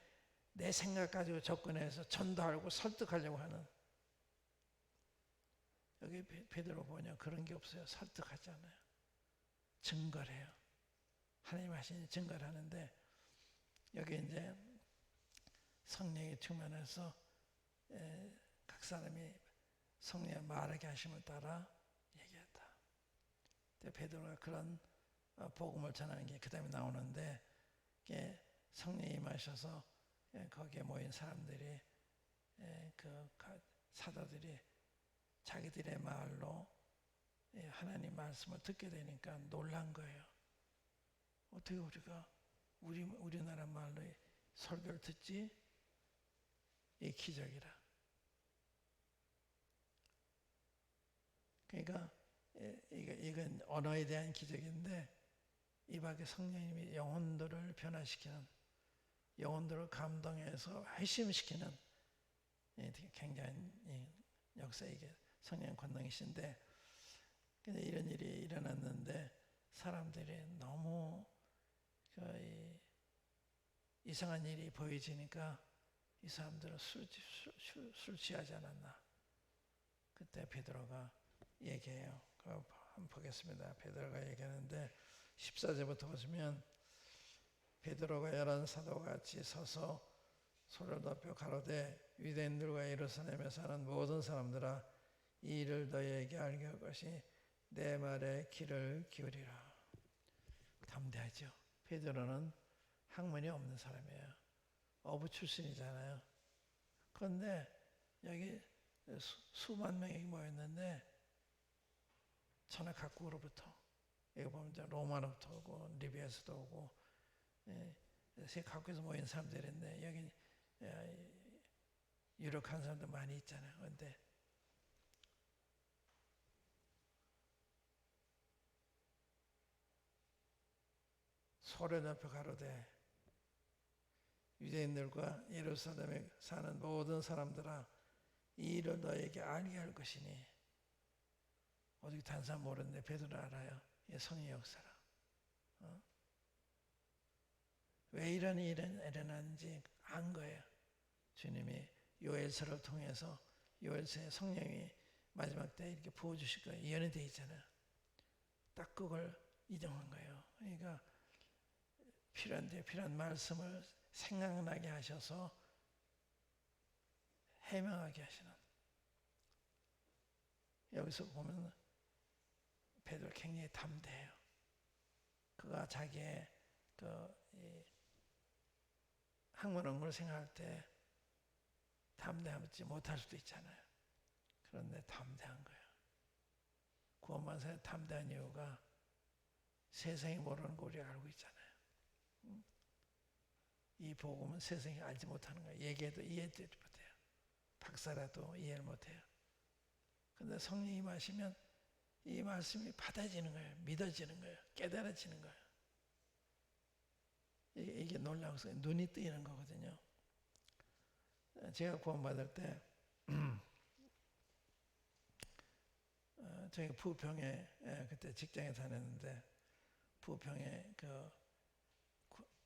내 생각 가지고 접근해서 전도하려고 설득하려고 하는 여기 베드로 보면 그런 게 없어요. 설득하지 않아요. 증거를 해요. 하나님 하시니 증거를 하는데 여기 이제 성령이 충만해서 각 사람이 성령의 말하게 하심을 따라 얘기했다. 베드로가 그런 복음을 전하는 게 그 다음에 나오는데 성령이 임하셔서 거기에 모인 사람들이 그 사도들이 자기들의 말로 하나님 말씀을 듣게 되니까 놀란 거예요. 어떻게 우리가 우리나라 말로 설교를 듣지? 이 기적이라. 그러니까 이건 언어에 대한 기적인데 이 밖에 성령님이 영혼들을 변화시키는 영혼들을 감동해서 회심시키는 굉장한 역사 이게 성령 권능이신데 근데 이런 일이 일어났는데 사람들이 너무 이상한 일이 보여지니까 이 사람들은 술 취하지 않았나. 그때 베드로가 얘기해요. 한번 보겠습니다. 베드로가 얘기하는데 14절부터 보시면 베드로가 열한 사도와 같이 서서 소리를 높여 가로되 유대인들과 예루살렘에 사는 모든 사람들아 이 일을 너희에게 알게 할 것이 내 말에 귀를 기울이라. 담대하죠. 베드로는 학문이 없는 사람이에요. 어부 출신이잖아요. 그런데 여기 수만 명이 모였는데 천하 각국으로부터, 여기 보면 로마로부터 오고 리비아에서도 오고 세계 각국에서 모인 사람들인데 여기 유력한 사람도 많이 있잖아요. 그런데 소리 높여 가로되 유대인들과 예루살렘에 사는 모든 사람들아, 이 일을 너에게 알게 할 것이니. 어떻게 다른 사람 모르는데 베드로 알아요. 이게 성의 역사라. 왜 이런 일이 일어나는지 안 거예요. 주님이 요엘서를 통해서, 요엘서에 성령이 마지막 때 이렇게 부어주실 거예요. 예언이 돼 있잖아요. 딱 그걸 인정한 거예요. 그러니까 필요한 말씀을 생각나게 하셔서 해명하게 하시는. 여기서 보면 베드로 굉장히 담대해요. 그가 자기의 학문 걸 생각할 때 담대하지 못할 수도 있잖아요. 그런데 담대한 거예요. 구원받아서 담대한 이유가 세상이 모르는 거 우리가 알고 있잖아요. 이 복음은 세상이 알지 못하는 거예요. 얘기해도 이해하지 못해요. 박사라도 이해를 못해요. 그런데 성령이 임하시면 이 말씀이 받아지는 거예요. 믿어지는 거예요. 깨달아지는 거예요. 이게 놀라운 거예요. 눈이 뜨이는 거거든요. 제가 구원받을 때 저희 부평에 그때 직장에 다녔는데 부평에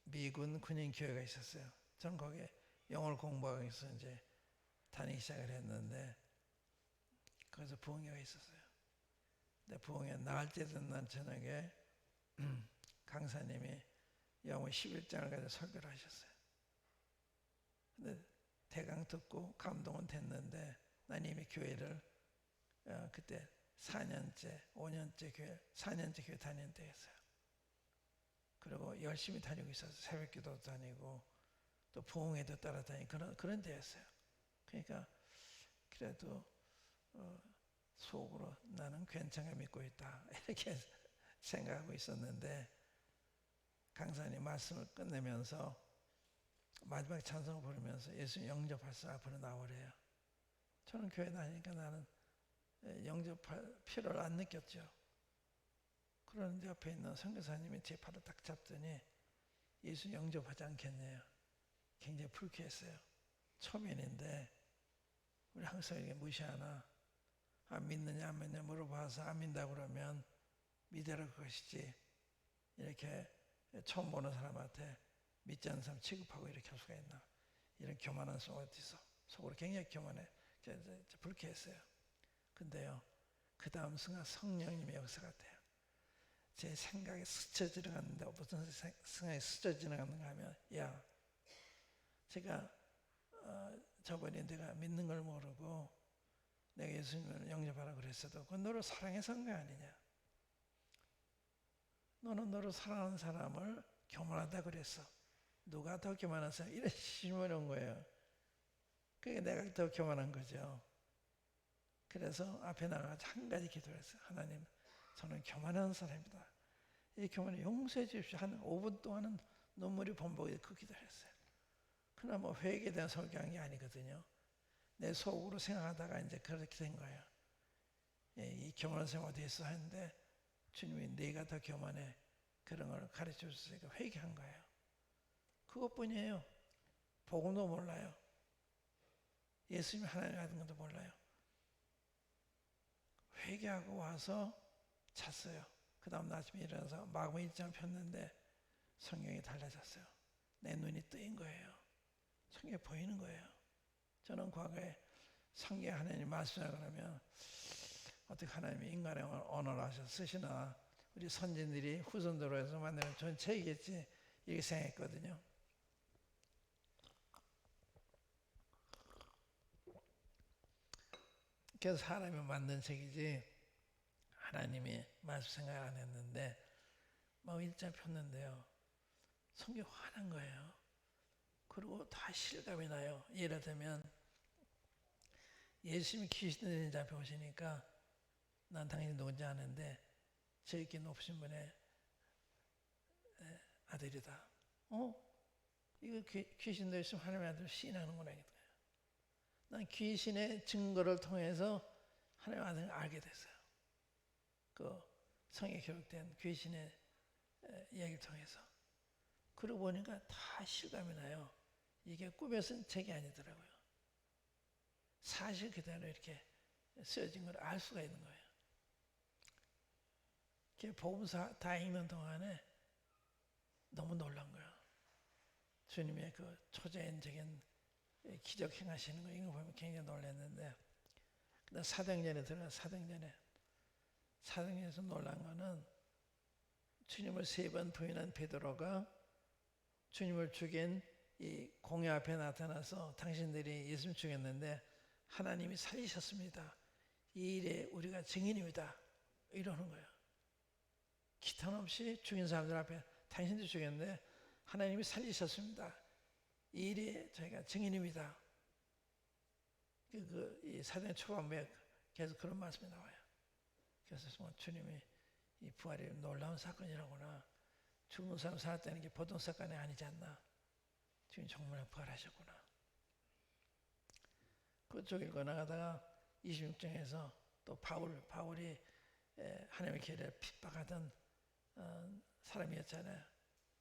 미군 군인 교회가 있었어요. 저는 거기에 영어를 공부하기 위해서 이제 다니기 시작을 했는데 거기서 부흥회가 있었어요. 근데 부흥회 나흘째 된 날 저녁에 강사님이 영어 11장을 가지고 설교를 하셨어요. 근데 대강 듣고 감동은 됐는데 난 이미 교회를 그때 4년째, 5년째 교회, 4년째 교회 다니는 때였어요. 그리고 열심히 다니고 있어서 새벽기도도 다니고 또 부흥회도 따라다니고 그런 데였어요. 그러니까 그래도 속으로 나는 괜찮게 믿고 있다 이렇게 생각하고 있었는데 강사님 말씀을 끝내면서 마지막 찬송을 부르면서 예수 영접할서 앞으로 나오래요. 저는 교회 다니니까 나는 영접할 필요를 안 느꼈죠. 그런데 옆에 있는 선교사님이 제 팔을 딱 잡더니 예수 영접하지 않겠네요. 굉장히 불쾌했어요. 초면인데 우리 항상 이렇게 무시하나, 안 믿느냐 안 믿느냐 물어봐서 안 믿는다고 그러면 믿으라 그것이지, 이렇게 처음 보는 사람한테 믿지 않는 사람 취급하고 이렇게 할 수가 있나, 이런 교만한 속 어디서, 속으로 굉장히 교만해. 불쾌했어요. 근데요, 그 다음 순간 성령님의 역사 같아요. 제 생각에 스쳐 지나갔는데 무슨 생각이 스쳐 지나갔는가 하면, 야, 제가 저번에 내가 믿는 걸 모르고 내가 예수님을 영접하라 그랬어도 그건 너를 사랑해서 한 거 아니냐. 너는 너를 사랑하는 사람을 교만하다 그랬어. 누가 더 교만한 사람? 이런 질문이 온 거예요. 그게 내가 더 교만한 거죠. 그래서 앞에 나가서 한 가지 기도를 했어요. 하나님, 저는 교만한 사람이다. 이 교만을 용서해 주십시오. 한 5분 동안은 눈물이 범벅이 그 기도를 했어요. 그러나 뭐 회개에 대한 설교한 게 아니거든요. 내 속으로 생각하다가 이제 그렇게 된 거예요. 이 교만한 사람 어디 있어 했는데 주님이 네가 더 교만해, 그런 걸 가르쳐 주시니까 회개한 거예요. 그것뿐이에요. 복음도 몰라요. 예수님이 하나님 같은 것도 몰라요. 회개하고 와서 잤어요. 그 다음 아침에 일어나서 마음 일장 폈는데 성경이 달라졌어요. 내 눈이 뜨인 거예요. 성경이 보이는 거예요. 저는 과거에 성경에 하나님 말씀을 그러면 어떻게 하나님이 인간의 언어를 하셔서 쓰시나, 우리 선진들이 후손들로 해서 만드는 좋은 책이겠지 이렇게 생각했거든요. 그래서 사람이 만든 책이지 하나님의 말씀 생각 안 했는데 막 일자 폈는데요. 성경 화난 거예요. 그리고 다 실감이 나요. 예를 들면 예수님이 귀신 들린 자 앞에 오시니까 난 당신이 누군지 아는데 저렇게 높으신 분의 아들이다. 이거 귀신 들렸으면 하나님의 아들을 시인하는구나. 난 귀신의 증거를 통해서 하나님의 아들을 알게 됐어요. 그 성에 기록된 귀신의 이야기를 통해서. 그러고 보니까 다 실감이 나요. 이게 꿈에 쓴 책이 아니더라고요. 사실 그대로 이렇게 쓰여진 걸 알 수가 있는 거예요. 복음서 다 읽는 동안에 너무 놀란 거예요. 주님의 그 초자연적인 기적 행하시는 거 이거 보면 굉장히 놀랐는데, 그다음 사도행전에 들어가 사도행전에서 놀란 거는 주님을 3번 부인한 베드로가 주님을 죽인 이 공회 앞에 나타나서 당신들이 예수님 죽였는데 하나님이 살리셨습니다. 이 일에 우리가 증인입니다. 이러는 거예요. 기탄 없이 죽인 사람들 앞에 당신들 죽였는데 하나님이 살리셨습니다. 이 일에 저희가 증인입니다. 이 사도행 초반부에 계속 그런 말씀이 나와요. 그래서 주님이 이 부활이 놀라운 사건이라구나. 죽은 사람 살았다는 게 보통 사건이 아니지 않나. 주님 정말 부활하셨구나. 그쪽 읽고 나가다가 26장에서 또 바울이 하나님의 길에 핍박하던 사람이었잖아요.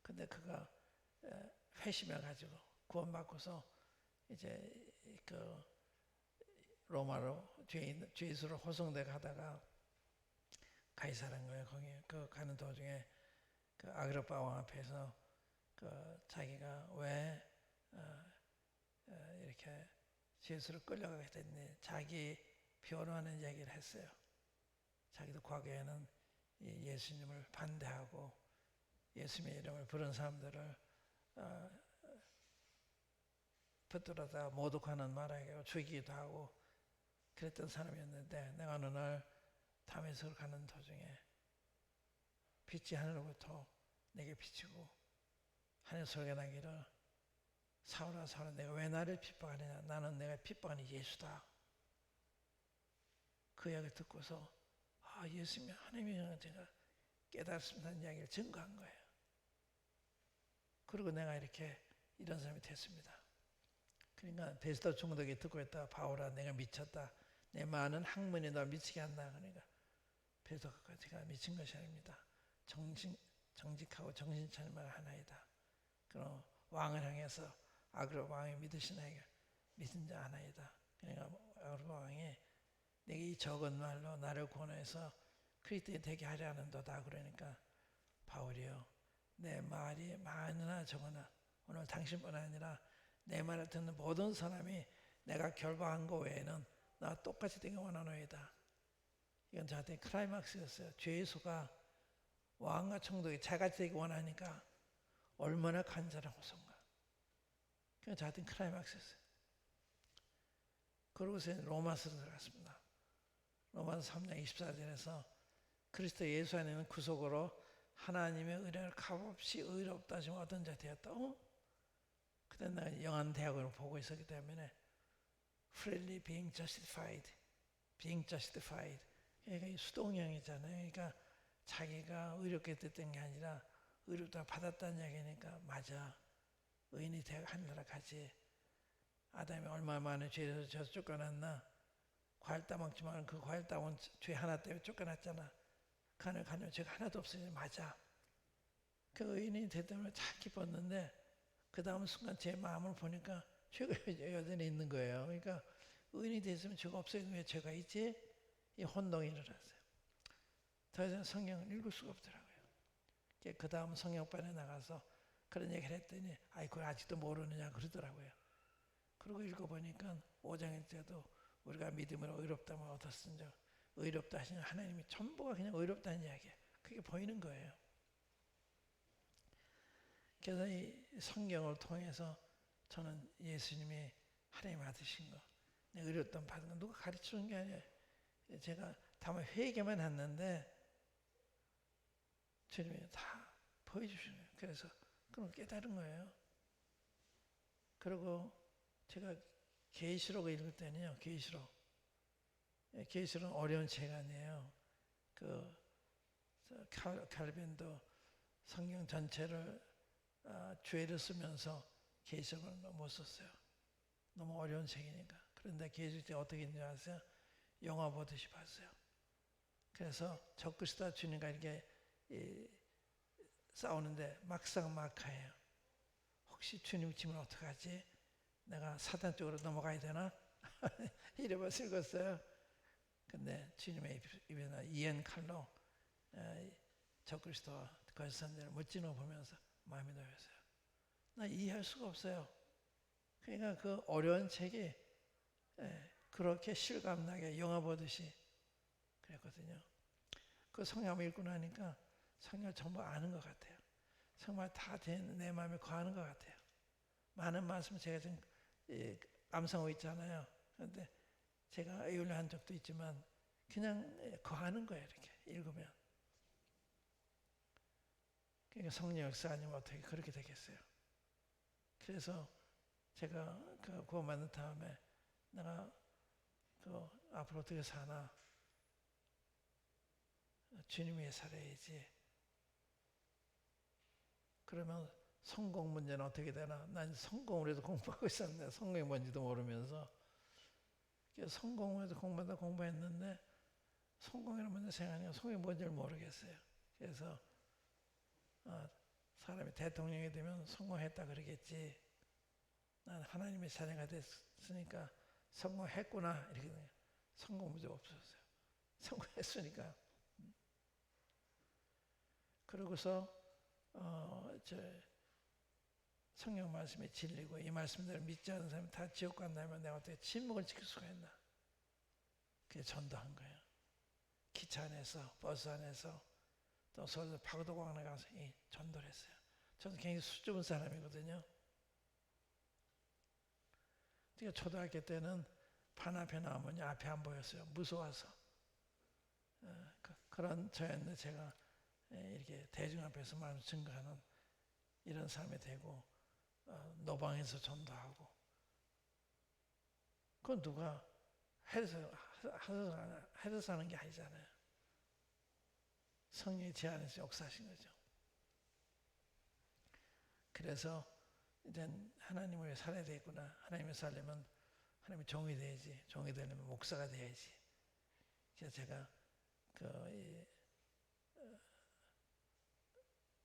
근데 그가 회심해가지고 구원받고서 이제 그 로마로 죄수로 호송돼 가다가 가이사라인 거예요. 거기 그 가는 도중에 그 아그리파 왕 앞에서 그 자기가 왜 이렇게 죄수로 끌려가게 됐니? 자기 변호하는 얘기를 했어요. 자기도 과거에는 예수님을 반대하고 예수님의 이름을 부른 사람들을 붙들어다 모독하는 말하고 죽이기도 하고 그랬던 사람이었는데, 내가 어느 날 다메섹으로 가는 도중에 빛이 하늘로부터 내게 비치고 하늘 소리가 나기를 사울아 사울아 내가 왜 나를 핍박하느냐. 나는 내가 핍박하는 예수다. 그 이야기를 듣고서 예수님이 하나님이 제가 깨달았습니다는 이야기를 증거한 거예요. 그리고 내가 이렇게 이런 사람이 됐습니다. 그러니까 베스도 중독이 듣고 있다가 바울아 내가 미쳤다. 내 많은 학문이 널 미치게 한다. 그러니까 베스도가 제가 미친 것이 아닙니다. 정직하고 정신 차린 말 하나이다. 그럼 왕을 향해서 아그리파 왕이 믿으시나이가 믿은 자 하나이다. 그러니까 아그리파 왕이 내게 이 적은 말로 나를 권해서 그리스도인이 되게 하려 하는도다. 그러니까 바울이요 내 말이 많으나 적으나 오늘 당신뿐 아니라 내 말을 듣는 모든 사람이 내가 결박한 거 외에는 나와 똑같이 되기 원하노이다. 이건 저한테 클라이막스였어요. 죄수가 왕과 총독이 자같이 되기 원하니까 얼마나 간절한 호소인가. 그건 저한테 클라이막스였어요. 그러고서 로마서로 들어갔습니다. 로마서 3장 24절에서 그리스도 예수 안에는 구속으로 하나님의 의를 값없이 의롭다 하시면 어떤 자 되었다. 그때 내가 영안 대학을 보고 있었기 때문에 freely being justified. 그러니까 이 수동형이잖아요. 그러니까 자기가 의롭게 됐던 게 아니라 의롭다 받았다는 얘기니까 맞아. 의인이 되어 하늘나라 가지. 아담이 얼마나 많은 죄에서 져서 쫓겨났나. 과일 따먹지만 그 과일 따먹은 죄 하나 때문에 쫓겨났잖아. 간을 가면 죄가 하나도 없으니 맞아. 그 의인이 됐다면 참 기뻤는데 그 다음 순간 제 마음을 보니까 죄가 여전히 있는 거예요. 그러니까 의인이 됐으면 죄가 없어지면 왜 죄가 있지? 이 혼동이 일어났어요. 더 이상 성경을 읽을 수가 없더라고요. 그 다음 성경반에 나가서 그런 얘기를 했더니 그걸 아직도 모르느냐 그러더라고요. 그리고 읽어보니까 5장일때도 우리가 믿음으로 의롭다면 얻었은즉 의롭다 하시는 하나님이 전부가 그냥 의롭다는 이야기예요. 그게 보이는 거예요. 그래서 이 성경을 통해서 저는 예수님이 하나님 아드신 거, 내가 의롭다면 받은 거 누가 가르쳐준 게 아니에요. 제가 다만 회개만 했는데 주님이 다 보여주시는 거예요. 그래서 그걸 깨달은 거예요. 그리고 제가 계시록을 읽을 때는요, 계시록은 어려운 책 아니에요. 칼빈도 성경 전체를 주애를 쓰면서 계시록을 못 썼어요. 너무 어려운 책이니까. 그런데 계시록 때 어떻게 했는지 아세요? 영화 보듯이 봤어요. 그래서 적그리스도와 주님과 이렇게 싸우는데 막상막하예요. 혹시 주님 치면 어떡하지? 내가 사단 쪽으로 넘어가야 되나? 이래봐 슬펐어요. 근데 주님의 입에는 이엔 칼로 적그리스도와 거짓선자를 못지노 보면서 마음이 놓였어요. 나 이해할 수가 없어요. 그러니까 그 어려운 책이 그렇게 실감나게 영화 보듯이 그랬거든요. 그 성경 읽고 나니까 성경을 전부 아는 것 같아요. 정말 다 내 마음에 거하는 것 같아요. 많은 말씀 제가 지금 암송하고 있잖아요. 그런데 제가 의논한 적도 있지만 그냥 거하는 거예요. 이렇게 읽으면. 그러니까 성령 역사 아니면 어떻게 그렇게 되겠어요. 그래서 제가 그 구원받은 다음에 내가 앞으로 어떻게 사나 주님 위해 살아야지. 그러면 성공 문제는 어떻게 되나? 난 성공을 해도 공부하고 있었는데 성공이 뭔지도 모르면서 성공을 해도 공부했는데 성공이라는 문제 생각하니까 성공이 뭔지를 모르겠어요. 그래서 사람이 대통령이 되면 성공했다 그러겠지. 난 하나님의 자녀가 됐으니까 성공했구나 이렇게 돼요. 성공 문제 없었어요. 성공했으니까. 그러고서 성경 말씀이 진리고 이 말씀대로 믿지 않는 사람이 다 지옥 간다면 내가 어떻게 침묵을 지킬 수가 있나. 그게 전도한 거예요. 기차 안에서 버스 안에서 또 서울에서 파고도공항에 가서 전도를 했어요. 저는 굉장히 수줍은 사람이거든요. 그러니까 초등학교 때는 반 앞에 나오면 앞에 안 보였어요. 무서워서. 그런 저였는데 제가 이렇게 대중 앞에서 말을 증거하는 이런 사람이 되고 노방에서 전도하고 그건 누가 해서 하는 게 아니잖아요. 성령이 제 안에서 역사하신 거죠. 그래서 이제 하나님을 살아야 되겠구나. 하나님을 살려면 하나님의 종이 돼야지. 종이 되려면 목사가 돼야지. 그래서 제가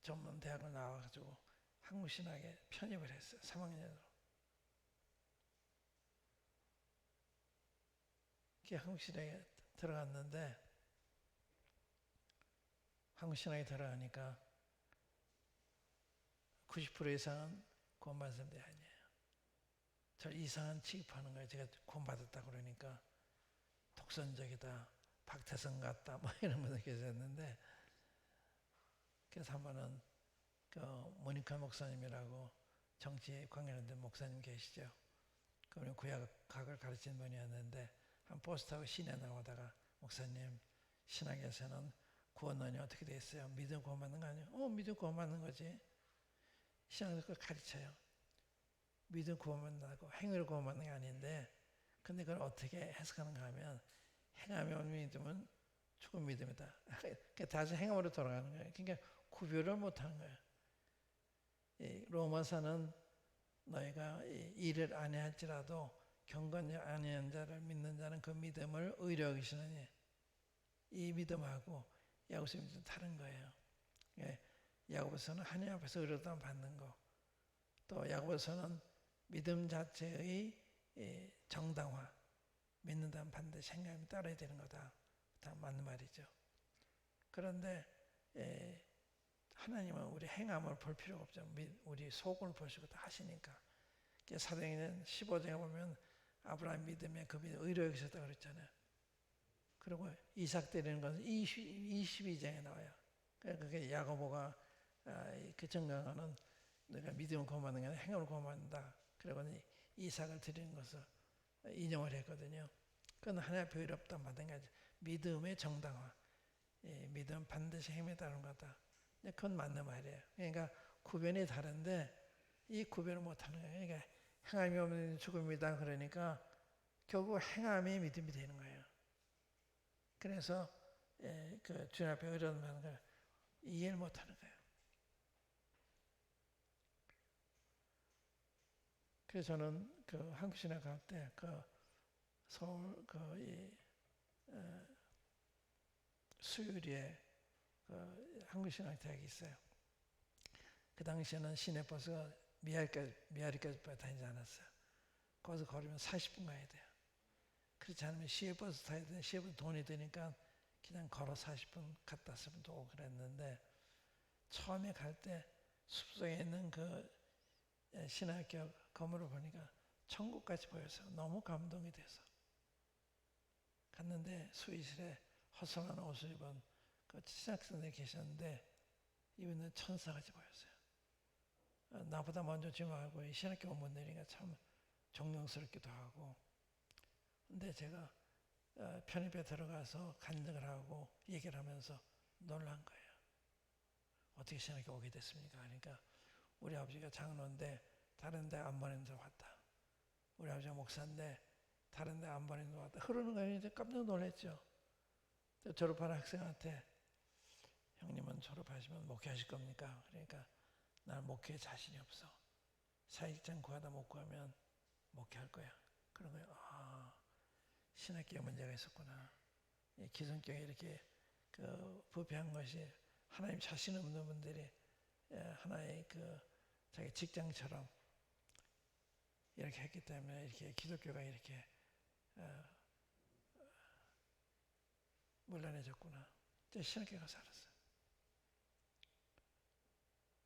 전문 대학을 나와가지고 한국신학에 편입을 했어요. 3학년으로. 한국신학에 들어갔는데 한국신학에 들어가니까 90% 이상은 구원받은 사람들이 아니에요. 저 이상한 취급하는 거예요. 제가 구원받았다 그러니까 독선적이다, 박태성 같다 뭐 이런 분들 계셨는데 그래서 한 번은 모니카 목사님이라고 정치에 관계하는 목사님 계시죠. 그분이 구약학을 가르치는 분이었는데 한 버스 타고 시내 나오다가 목사님 신학에서는 구원론이 어떻게 돼 있어요? 믿음 구원받는 거 아니에요? 믿음 구원받는 거지. 신학에서 그걸 가르쳐요. 믿음 구원받는다고 행위를 구원받는 게 아닌데 근데 그걸 어떻게 해석하는가 하면 행하면 믿음은 죽은 믿음이다. 그러니까 다시 행함으로 돌아가는 거예요. 그러니까 구별을 못하는 거예요. 로마서는 너희가 일을 안 할지라도 경건히 아니한 자를 믿는 자는 그 믿음을 의로 여기시느니 이 믿음하고 야고보서 믿음은 다른 거예요. 야고보서는 하나님 앞에서 의롭다함 받는 거, 또 야고보서는 믿음 자체의 정당화, 믿는다면 반드시 행함이 따라야 되는 거다. 다 맞는 말이죠. 그런데 하나님은 우리 행함을 볼 필요가 없죠. 우리 속을 보시고 다 하시니까. 사도행전 15장에 보면 아브라함 믿음에 그 믿음 의로 여기셨다 그랬잖아요. 그리고 이삭 드리는 것은 22장에 나와요. 그게 야고보가 그 정강하는 내가 믿음을 구원받는 게 아니라 행함을 구원받는다. 그리고 이삭을 드리는 것을 인용을 했거든요. 그건 하나님 앞에 의롭다 받은 게 아니라 믿음의 정당화. 믿음 반드시 행함에 따른 거다. 그건 맞는 말이에요. 그러니까 구별이 다른데 이 구별을 못하는 거예요. 그러니까 행함이 없는 죽음이다 그러니까 결국 행함이 믿음이 되는 거예요. 그래서 그 주님 앞에 의뢰하는 걸 이해를 못하는 거예요. 그래서 저는 그 한국신학 갈 때 그 서울 수유리에 그 한국신학대학이 있어요. 그 당시에는 시내버스가 미아리까지 다니지 않았어요. 거기서 걸으면 40분 가야 돼요. 그렇지 않으면 시외버스 타야 되는데 시외버스 돈이 드니까 그냥 걸어 40분 갔다 왔으면 또 오고 그랬는데 처음에 갈 때 숲속에 있는 그 신학교 건물을 보니까 천국같이 보여서 너무 감동이 돼서 갔는데 수의실에 허술한 옷을 입은 그 신학생들이 계셨는데 이분은 천사같이 보였어요. 나보다 먼저 지나가고 이 신학교 원문들이니까 참 존경스럽기도 하고. 근데 제가 편입에 들어가서 간증을 하고 얘기를 하면서 놀란 거예요. 어떻게 신학교 오게 됐습니까? 그러니까 우리 아버지가 장로인데 다른 데 안 보내서 왔다. 우리 아버지가 목사인데 다른 데 안 보내서 왔다. 흐르는 거예요. 이제 깜짝 놀랐죠. 졸업하는 학생한테 형님은 졸업하시면 목회하실 겁니까? 그러니까 나는 목회에 자신이 없어. 사익장 구하다 못 구하면 목회할 거야. 그런 거예요. 아, 신학교에 문제가 있었구나. 기성교회 이렇게 그 부패한 것이 하나님 자신 없는 분들이 하나의 그 자기 직장처럼 이렇게 했기 때문에 이렇게 기독교가 이렇게 물란해졌구나. 이제 신학교에 가서 알았어요.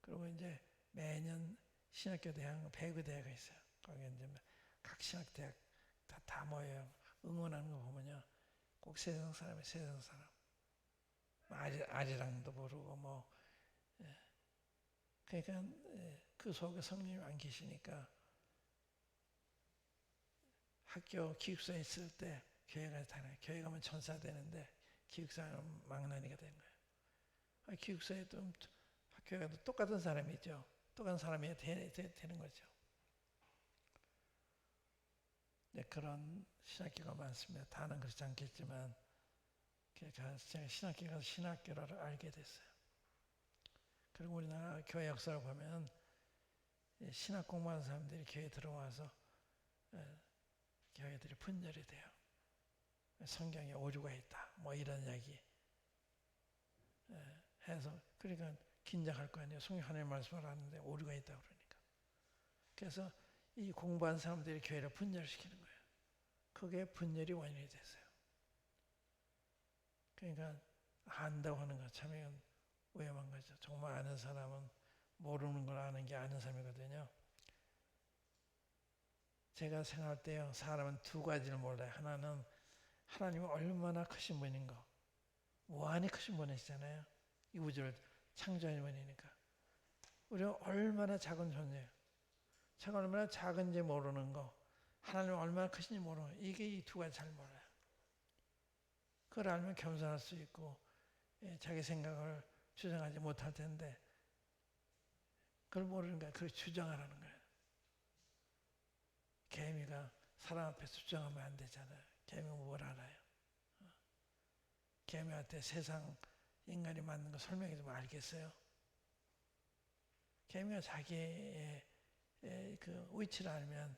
그리고 이제 매년 신학교 대학, 배구 대회가 있어요. 거기 이제 각 신학대학 다 모여요. 응원하는 거 보면요. 꼭 세상 사람이 세상 사람. 아리랑도 부르고 뭐. 그러니까 그 속에 성령이 안 계시니까 학교 기숙사에 있을 때 교회가 다녀요. 교회 가면 천사 되는데 기숙사는 망나니가 되는 거예요. 기숙사에 또 학교에 가도 똑같은 사람이죠. 똑같은 사람이 되는 거죠. 네, 그런 신학교가 많습니다. 다는 그렇지 않겠지만 제가 신학교 가서 신학교를 알게 됐어요. 그리고 우리나라 교회 역사를 보면 신학 공부하는 사람들이 교회에 들어와서 교회들이 분열이 돼요. 성경에 오류가 있다. 뭐 이런 이야기 해서 그러니까 긴장할 거 아니에요. 성경 하나님 말씀을 하는데 오류가 있다 그러니까. 그래서 이 공부한 사람들이 교회를 분열시키는 거예요. 그게 분열이 원인이 됐어요. 그러니까 안다고 하는 거 참 이건 위험한 거죠. 정말 아는 사람은 모르는 걸 아는 게 아는 사람이거든요. 제가 생각할 때요. 사람은 두 가지를 몰라요. 하나는 하나님은 얼마나 크신 분인 거. 무한히 크신 분이시잖아요. 이 우주를 창조한 분이니까. 우리가 얼마나 작은 존재예요. 제가 얼마나 작은지 모르는 거. 하나님은 얼마나 크신지 모르는 거. 이게 이 두 가지 잘 몰라요. 그걸 알면 겸손할 수 있고 자기 생각을 주장하지 못할 텐데 그걸 모르는 거야. 그걸 주장하라는 거예요. 개미가 사람 앞에서 주장하면 안 되잖아요. 개미가 뭘 알아요? 개미한테 세상 인간이 만든 거 설명해 주면 알겠어요? 개미가 자기의 그 위치를 알면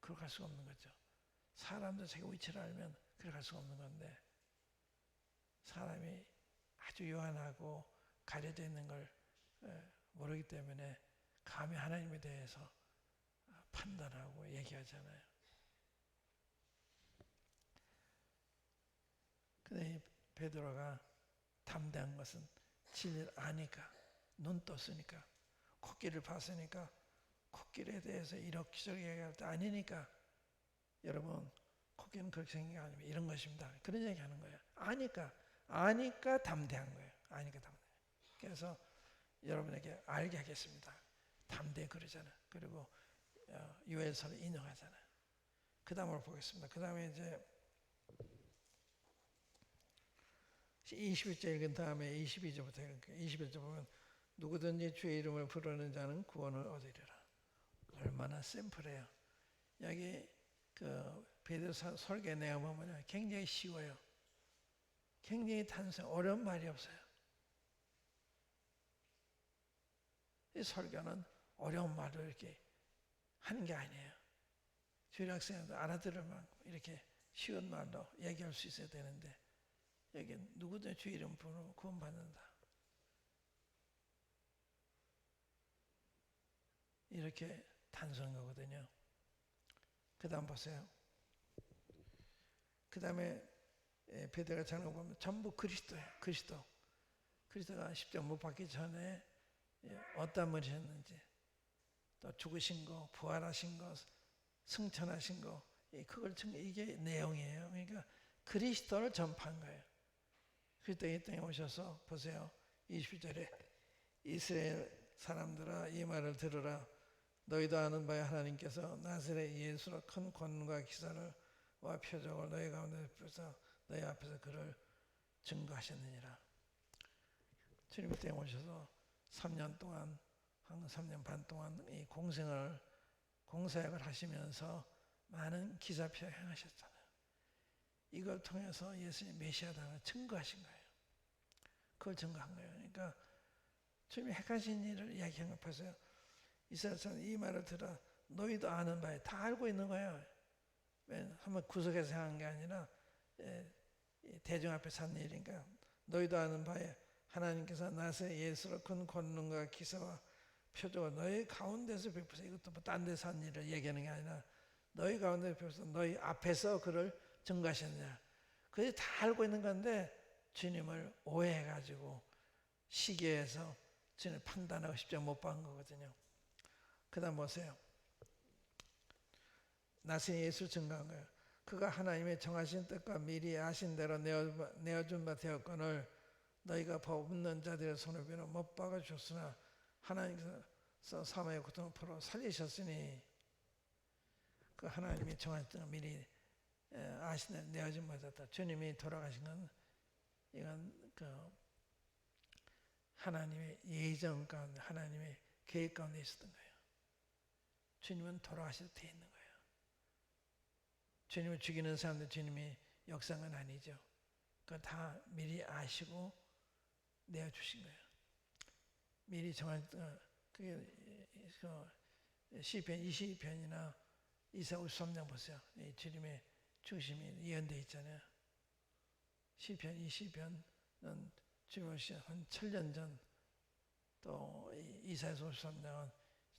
그걸 갈 수가 없는 거죠. 사람도 자기 위치를 알면 그걸 갈 수가 없는 건데 사람이 아주 요한하고 가려져 있는 걸 모르기 때문에 감히 하나님에 대해서 판단하고 얘기하잖아요. 근데 베드로가 담대한 것은 진리를 아니까, 눈 떴으니까, 코끼리를 봤으니까, 코끼리에 대해서 이렇게저렇게 얘기할 때 아니니까, 여러분, 코끼리는 그렇게 생긴 게 아니면 이런 것입니다. 그런 얘기 하는 거예요. 아니까 담대한 거예요. 아니까 담대. 그래서 여러분에게 알게 하겠습니다. 담대 그러잖아요. 그리고 요엘서를 인용하잖아요. 그 다음으로 보겠습니다. 그 다음에 이제 21절 읽은 다음에 22절부터 읽을게요. 21절 보면 누구든지 주의 이름을 부르는 자는 구원을 얻으리라. 얼마나 심플해요. 여기 그 베드로 설교 내용 보면 굉장히 쉬워요. 굉장히 단순, 어려운 말이 없어요. 이 설교는 어려운 말로 이렇게 하는 게 아니에요. 주일학생도 알아들을 만큼 이렇게 쉬운 말로 얘기할 수 있어야 되는데 여기 누구든 주 이름 부르면 구원받는다. 이렇게 단순한 거거든요. 그 다음 보세요. 그 다음에 베드로가 전하고 보면 전부 그리스도예요. 그리스도가 십자가 못 박기 전에 어떤 분이 셨는지 또 죽으신 거, 부활하신 거, 승천하신 거 그걸 이게 내용이에요. 그러니까 그리스도를 전파한 거예요. 그리스도 이 땅에 오셔서 보세요. 20절에 이스라엘 사람들아 이 말을 들으라. 너희도 아는 바에 하나님께서 나사렛 예수로 큰 권능과 기사를 와 표적을 너희 가운데 베푸사 너희 앞에서 그를 증거하셨느니라. 주님 이 땅에 오셔서 3년 동안 한 3년 반 동안 이 공사역을 하시면서 많은 기사표 행하셨잖아요. 이걸 통해서 예수님 메시아다는 증거하신 거예요. 그걸 증거한 거예요. 그러니까 주님이 행하신 일을 이야기한 거 보세요. 이스라엘 사람 이 말을 들어 너희도 아는 바에 다 알고 있는 거예요. 한번 구석에서 한 게 아니라 대중 앞에서 한 일이니까 너희도 아는 바에 하나님께서 나사렛 예수로 큰 권능과 기사와 표적을 너희 가운데서 베푸사. 이것도 뭐 딴 데서 한 일을 얘기하는 게 아니라 너희 가운데 베푸사 너희 앞에서 그를 증거하셨느냐. 그게 다 알고 있는 건데 주님을 오해해가지고 시기해서 주님을 판단하고 십자가 못 박은 거거든요. 그 다음 보세요. 나사렛 예수를 증거한 거예요. 그가 하나님의 정하신 뜻과 미리 아신 대로 내어준 바 되었거늘 너희가 법 없는 자들의 손을 빌어 못 박아 주셨으나 하나님께서 사망의 고통을 풀어 살리셨으니 그 하나님이 정하신 뜻과 미리 아신 대로 내어준 바 되었다. 주님이 돌아가신 건 이건 그 하나님의 예정 가운데 하나님의 계획 가운데 있었던 거예요. 주님은 돌아가셔도 돼 있는 거예요. 주님을 죽이는 사람들 주님이 역사는 아니죠. 그거 다 미리 아시고 내어주신 거예요. 미리 정한 그게 시편 22편이나 이사 53장 보세요. 주님의 중심이 예언되어 있잖아요. 시편 22편은 주님의 한 1000년 전, 또 이사야서 53장은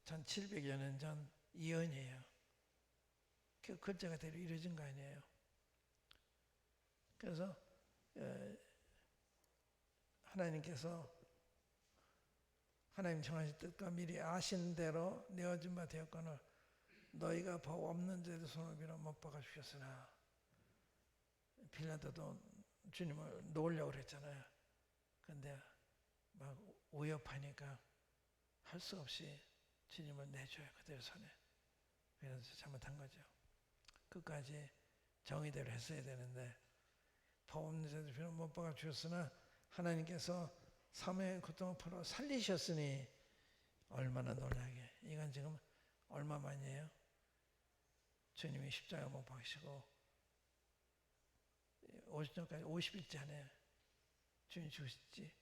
1700여 년 전 예언이에요. 그 글자가 대로 이루어진 거 아니에요. 그래서 하나님께서 하나님 정하신 뜻과 미리 아신 대로 내어준 바 되었거늘 너희가 법 없는 자들 손을 빌어 못 박아 주셨으나. 빌라도도 주님을 놓으려고 그랬잖아요. 근데 막 위협하니까 할 수 없이 주님을 내줘요. 그대로 손에. 그래서 잘못한 거죠. 끝까지 정의대로 했어야 되는데 법 없는 자들 손을 못 박아 주셨으나 하나님께서 사망의 고통을 풀어 살리셨으니 얼마나 놀라게. 이건 지금 얼마만이에요? 주님이 십자가 못 박히시고 50년까지 50일째 안에 주님 죽으셨지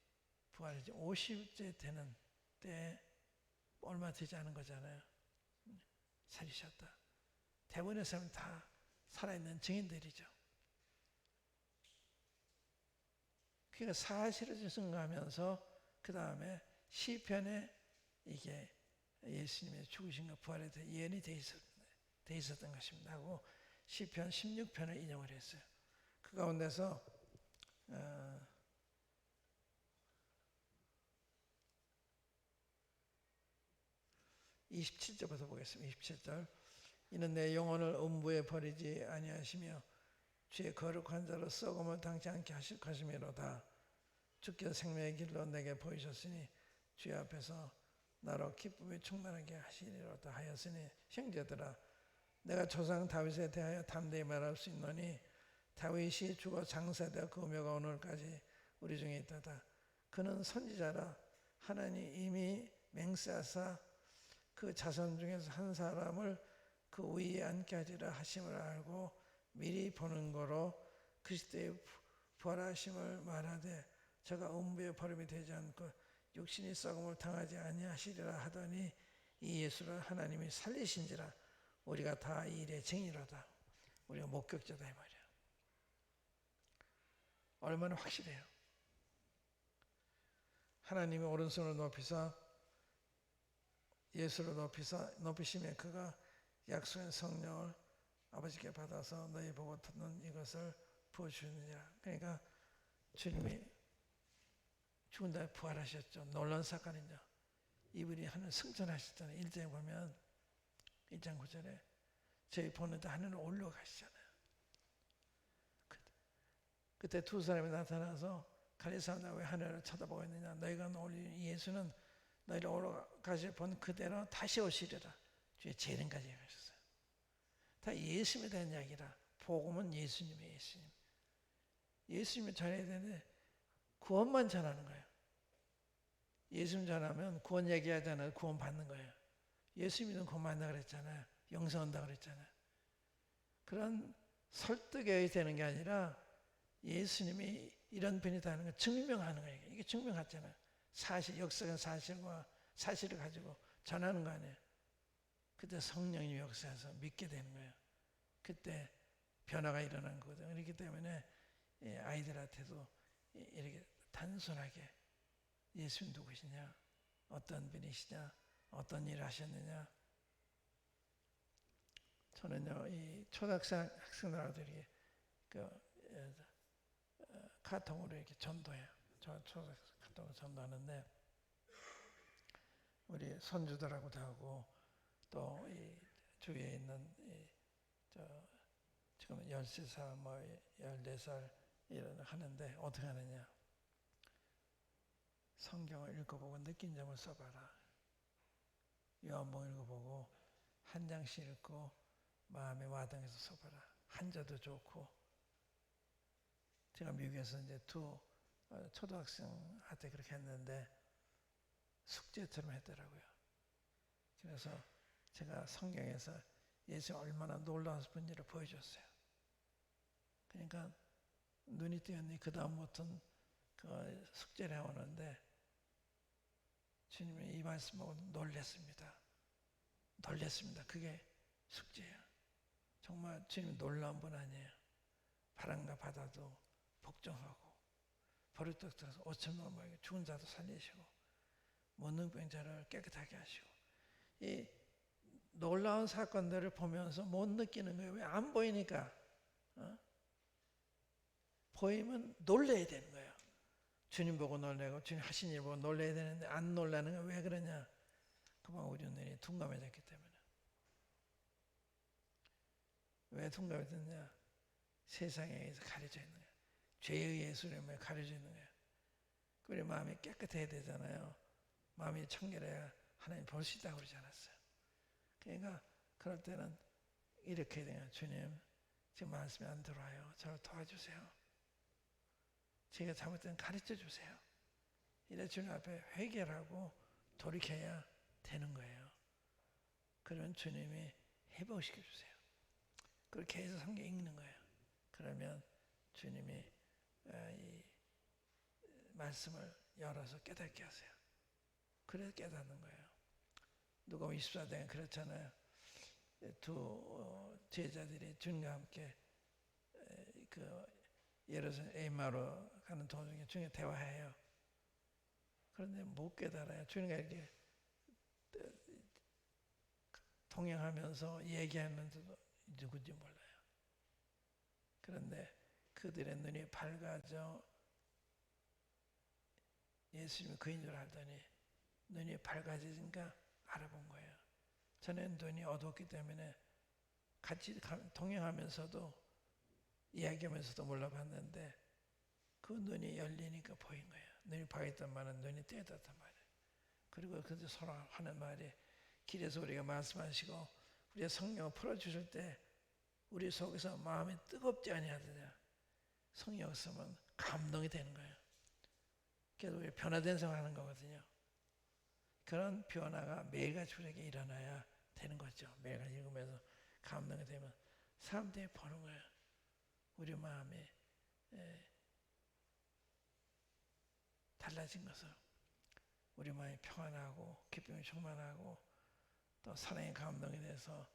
부활했지 50일째 되는 때에 얼마 되지 않은 거잖아요. 살리셨다. 대부분의 사람은 다 살아있는 증인들이죠. 그러니까 사실을 증거하면서 그 다음에 시편에 이게 예수님의 죽으신과 부활에 대해 예언이 돼 있었던 것입니다 하고 시편 16편을 인용을 했어요. 그 가운데서 27절부터 보겠습니다. 27절 이는 내 영혼을 음부에 버리지 아니하시며 주의 거룩한 자로 썩음을 당치 않게 하실 것이미로다. 주께서 생명의 길로 내게 보이셨으니 주의 앞에서 나로 기쁨이 충만하게 하시리로다 하였으니 형제들아 내가 조상 다윗에 대하여 담대히 말할 수 있노니 다윗이 죽어 장사되어 그 묘가 오늘까지 우리 중에 있다다. 그는 선지자라. 하나님 이미 맹세하사 그 자손 중에서 한 사람을 그 위에 앉게 하리라 하심을 알고 미리 보는 거로 그리스도의 부활하심을 말하되 저가 음부의 버림이 되지 않고 육신이 썩음을 당하지 아니하시리라 하더니 이 예수를 하나님이 살리신지라. 우리가 다 이 일의 증인이로다. 우리가 목격자다 이 말이야. 얼마나 확실해요. 하나님이 오른손을 높이사 예수를 높이시며 그가 약속한 성령을 아버지께 받아서 너희 보고 듣는 이것을 부어주느니라. 그러니까 주님이 죽은 다음에 부활하셨죠. 놀라운 사건이죠. 이분이 하늘 승천하셨잖아요. 1장에 보면 1장 9절에 저희 보는데 하늘로 올라가시잖아요. 그때 두 사람이 나타나서 갈릴리 사람들 왜 하늘을 쳐다보고 있느냐. 너희가 올린 예수는 너희를 올라가시 본 그대로 다시 오시리라. 주의 재림까지 하셨어요. 다 예수님에 대한 이야기라. 복음은 예수님이에요. 예수님. 예수님을 전해야 되는데 구원만 전하는 거예요. 예수님 전하면 구원 얘기하잖아요. 구원 받는 거예요. 예수 믿으면 구원 받는다 그랬잖아요. 영생 온다 그랬잖아요. 그런 설득이 되는 게 아니라 예수님이 이런 분이다 하는 걸 증명하는 거예요. 이게 증명하잖아요. 사실, 역사적인 사실과 사실을 가지고 전하는 거 아니에요. 그때 성령이 역사해서 믿게 되는 거예요. 그때 변화가 일어난 거거든요. 그렇기 때문에 아이들한테도 이렇게 단순하게 예수는 누구시냐, 어떤 분이시냐, 어떤 일을 하셨느냐. 저는요, 이 초등학생 학생들하고도 이렇게 카톡으로 이렇게 전도해요. 저 초등학생 카톡으로 전도하는데 우리 손주들하고도 하고 또 이 주위에 있는 지금 13살, 뭐 14살 이런 하는데 어떻게 하느냐? 성경을 읽어보고 느낀 점을 써봐라. 요한복음 읽어보고 한 장씩 읽고 마음에 와닿아서 써봐라. 한자도 좋고. 제가 미국에서 이제 두 초등학생한테 그렇게 했는데 숙제처럼 했더라고요. 그래서 제가 성경에서 예수가 얼마나 놀라운 분인지를 보여줬어요. 그러니까 눈이 뜨였니 그 다음부터는 그 숙제를 해오는데 주님이 이 말씀 보고 놀랬습니다. 놀랬습니다. 그게 숙제예요. 정말 주님이 놀라운 분 아니에요. 바람과 바다도 복종하고 버릇떡 들어서 5천만 명의 죽은 자도 살리시고 문둥병자를 깨끗하게 하시고 이 놀라운 사건들을 보면서 못 느끼는 거예요. 왜 안 보이니까. 보이면 놀래야 되는 거예요. 주님 보고 놀래고 주님 하신 일 보고 놀래야 되는데 안 놀라는 거 왜 그러냐. 그만 우리 눈이 둔감해졌기 때문에. 왜 둔감해졌냐. 세상에 의해서 가려져 있는 거예요. 죄의 예수님에 가려져 있는 거예요. 우리 마음이 깨끗해야 되잖아요. 마음이 청결해야 하나님 볼 수 있다고 그러지 않았어요. 그러니까 그럴 때는 이렇게 해야 돼요. 주님 지금 말씀이 안 들어와요. 저를 도와주세요. 제가 잘못된 가르쳐 주세요. 이래 주님 앞에 회개하고 돌이켜야 되는 거예요. 그러면 주님이 회복시켜 주세요. 그렇게 해서 성경 읽는 거예요. 그러면 주님이 이 말씀을 열어서 깨닫게 하세요. 그래서 깨닫는 거예요. 누가 24장에 그렇잖아요. 두 제자들이 주님과 함께 그 예루살렘 에마로 가는 도중에 주님과 대화해요. 그런데 못 깨달아요. 주님과 이렇게 동행하면서 얘기하면서도 누군지 몰라요. 그런데 그들의 눈이 밝아져 예수님이 그인 줄 알더니 눈이 밝아지니까 알아본 거예요. 전에는 눈이 어두웠기 때문에 같이 동행하면서도 이야기하면서도 몰라봤는데 그 눈이 열리니까 보인 거예요. 눈이 밝았단 말은 눈이 떼었단 말이에요. 그리고 그들 서로 하는 말이 길에서 우리가 말씀하시고 우리의 성령을 풀어주실 때 우리 속에서 마음이 뜨겁지 아니하느냐. 성령 없으면 감동이 되는 거예요. 그래서 우리 변화된 생활하는 거거든요. 그런 변화가 매일같이 우리에게 일어나야 되는 거죠. 매일같이 읽으면서 감동이 되면 사람들이 보는 거예요. 우리 마음이 달라진 것을, 우리 마음이 평안하고 기쁨이 충만하고 또 사랑의 감동이 돼서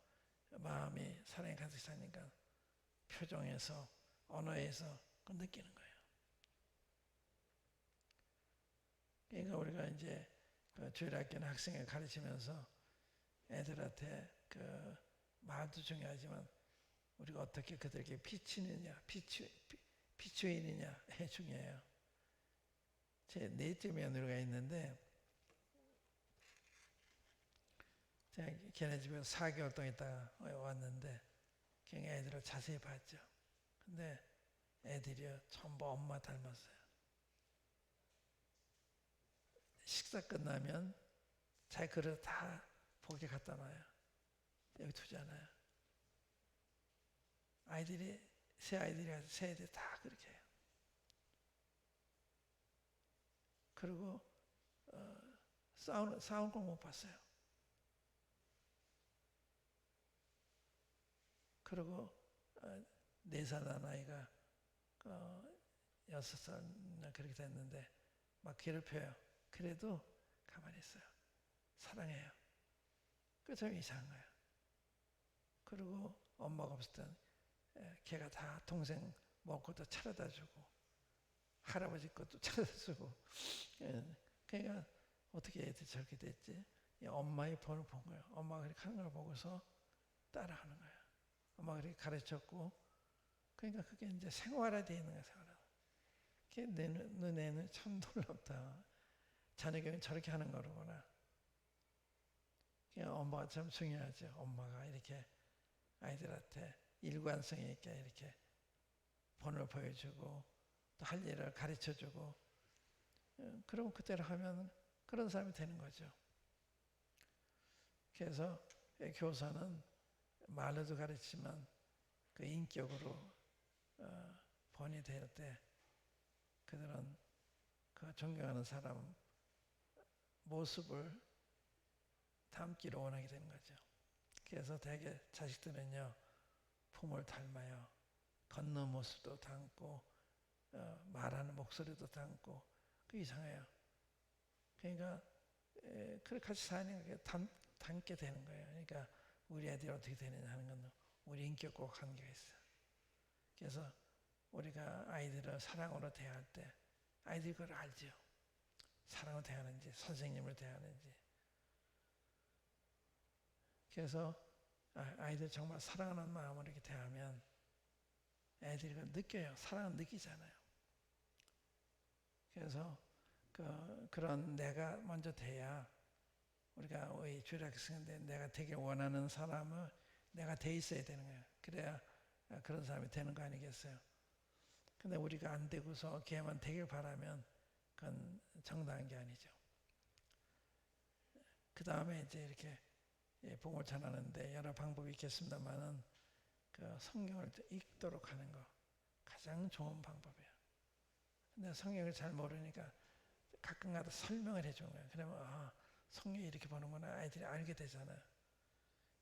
마음이 사랑이 가득 차니까 표정에서 언어에서 그 느끼는 거예요. 그러니까 우리가 이제 그 주일학교는 학생을 가르치면서 애들한테 그 말도 중요하지만 우리가 어떻게 그들에게 비추느냐, 비추이느냐 중요해요. 제 넷째 며느리가 있는데 제가 걔네 집에 4개월 동안 있다가 왔는데 그냥 애들을 자세히 봤죠. 근데 애들이 전부 엄마 닮았어요. 식사 끝나면 자기 그릇 다 보게 갖다 놔요. 여기 두잖아요. 아이들이, 새 애들이 다 그렇게 해요. 그리고 싸우는 걸 못 봤어요. 그리고 4살 난 아이가 6살 그렇게 됐는데 막 괴롭혀요. 그래도 가만히 있어요. 사랑해요. 그 좀 이상한 거예요. 그리고 엄마가 없을 땐 걔가 다 동생 먹고 또 차려다 주고 할아버지 것도 차려다 주고 그러니까 어떻게 애들이 저렇게 됐지? 엄마의 본을 본 거예요. 엄마가 그렇게 하는 걸 보고서 따라하는 거예요. 엄마가 그렇게 가르쳤고 그러니까 그게 이제 생활화되어 있는 거예요. 생활화. 그게 내 눈에는 참 놀랍다. 자녀 교육은 저렇게 하는 거구나. 엄마가 참 중요하죠. 엄마가 이렇게 아이들한테 일관성 있게 이렇게 본을 보여주고 또 할 일을 가르쳐주고 그러면 그대로 하면 그런 사람이 되는 거죠. 그래서 교사는 말로도 가르치지만 그 인격으로 본이 될 때 그들은 그 존경하는 사람 모습을 담기를 원하게 되는 거죠. 그래서 대개 자식들은요 부모를 닮아요. 걷는 모습도 닮고 말하는 목소리도 닮고 그 이상해요. 그러니까 그렇게 같이 사는 닮게 되는 거예요. 그러니까 우리 애들이 어떻게 되느냐 하는 건 우리 인격과 관계가 있어요. 그래서 우리가 아이들을 사랑으로 대할 때 아이들이 그걸 알죠. 사랑으로 대하는지 선생님을 대하는지. 그래서 아이들 정말 사랑하는 마음으로 이렇게 대하면 애들이 그걸 느껴요. 사랑은 느끼잖아요. 그래서 그런 내가 먼저 돼야 우리가 우리 주일학생인데 내가 되길 원하는 사람을 내가 돼 있어야 되는 거예요. 그래야 그런 사람이 되는 거 아니겠어요? 근데 우리가 안 되고서 걔만 되길 바라면 그건 정당한 게 아니죠. 그 다음에 이제 이렇게 복음을 전하는데 여러 방법이 있겠습니다만은 그 성경을 읽도록 하는 거 가장 좋은 방법이에요. 근데 성경을 잘 모르니까 가끔가다 설명을 해주는 거예요. 그러면 성경이 이렇게 보는구나 아이들이 알게 되잖아요.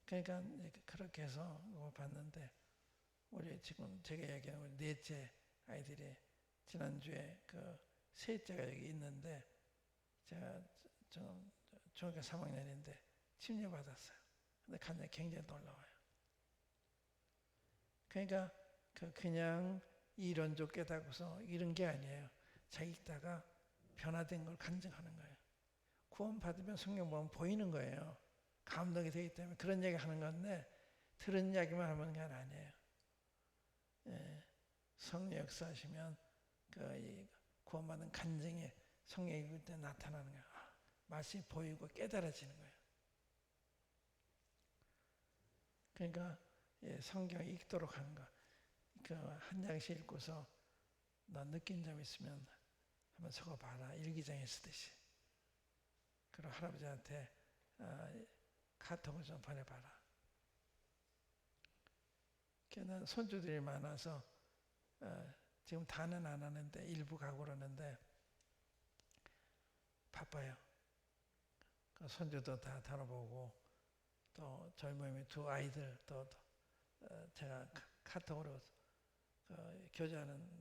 그러니까 그렇게 해서 봤는데 우리 지금 제가 얘기하는 우리 넷째 아이들이 지난주에 그 셋째가 여기 있는데 제가 중학교 3학년인데 침례받았어요. 근데 굉장히 놀라워요. 그러니까 그냥 이론적 깨닫고서 이런 게 아니에요. 자기 읽다가 변화된 걸 간증하는 거예요. 구원 받으면 성경 보면 보이는 거예요. 감동이 되기 때문에 그런 얘기 하는 건데 들은 이야기만 하는 건 아니에요. 성령 역사하시면 구원받은 간증이 성경 읽을 때 나타나는 거예요. 말씀이 보이고 깨달아지는 거예요. 그러니까 성경 읽도록 하는 거. 한 장씩 읽고서 너 느낀 점 있으면 한번 적어봐라. 일기장에 쓰듯이. 그리고 할아버지한테 카톡을 좀 보내봐라. 걔는 손주들이 많아서 지금 다는 안 하는데 일부 가고 그러는데 바빠요. 그 손주도 다 다뤄보고 또 저희 모임에 두 아이들 또 제가 카톡으로 교제하는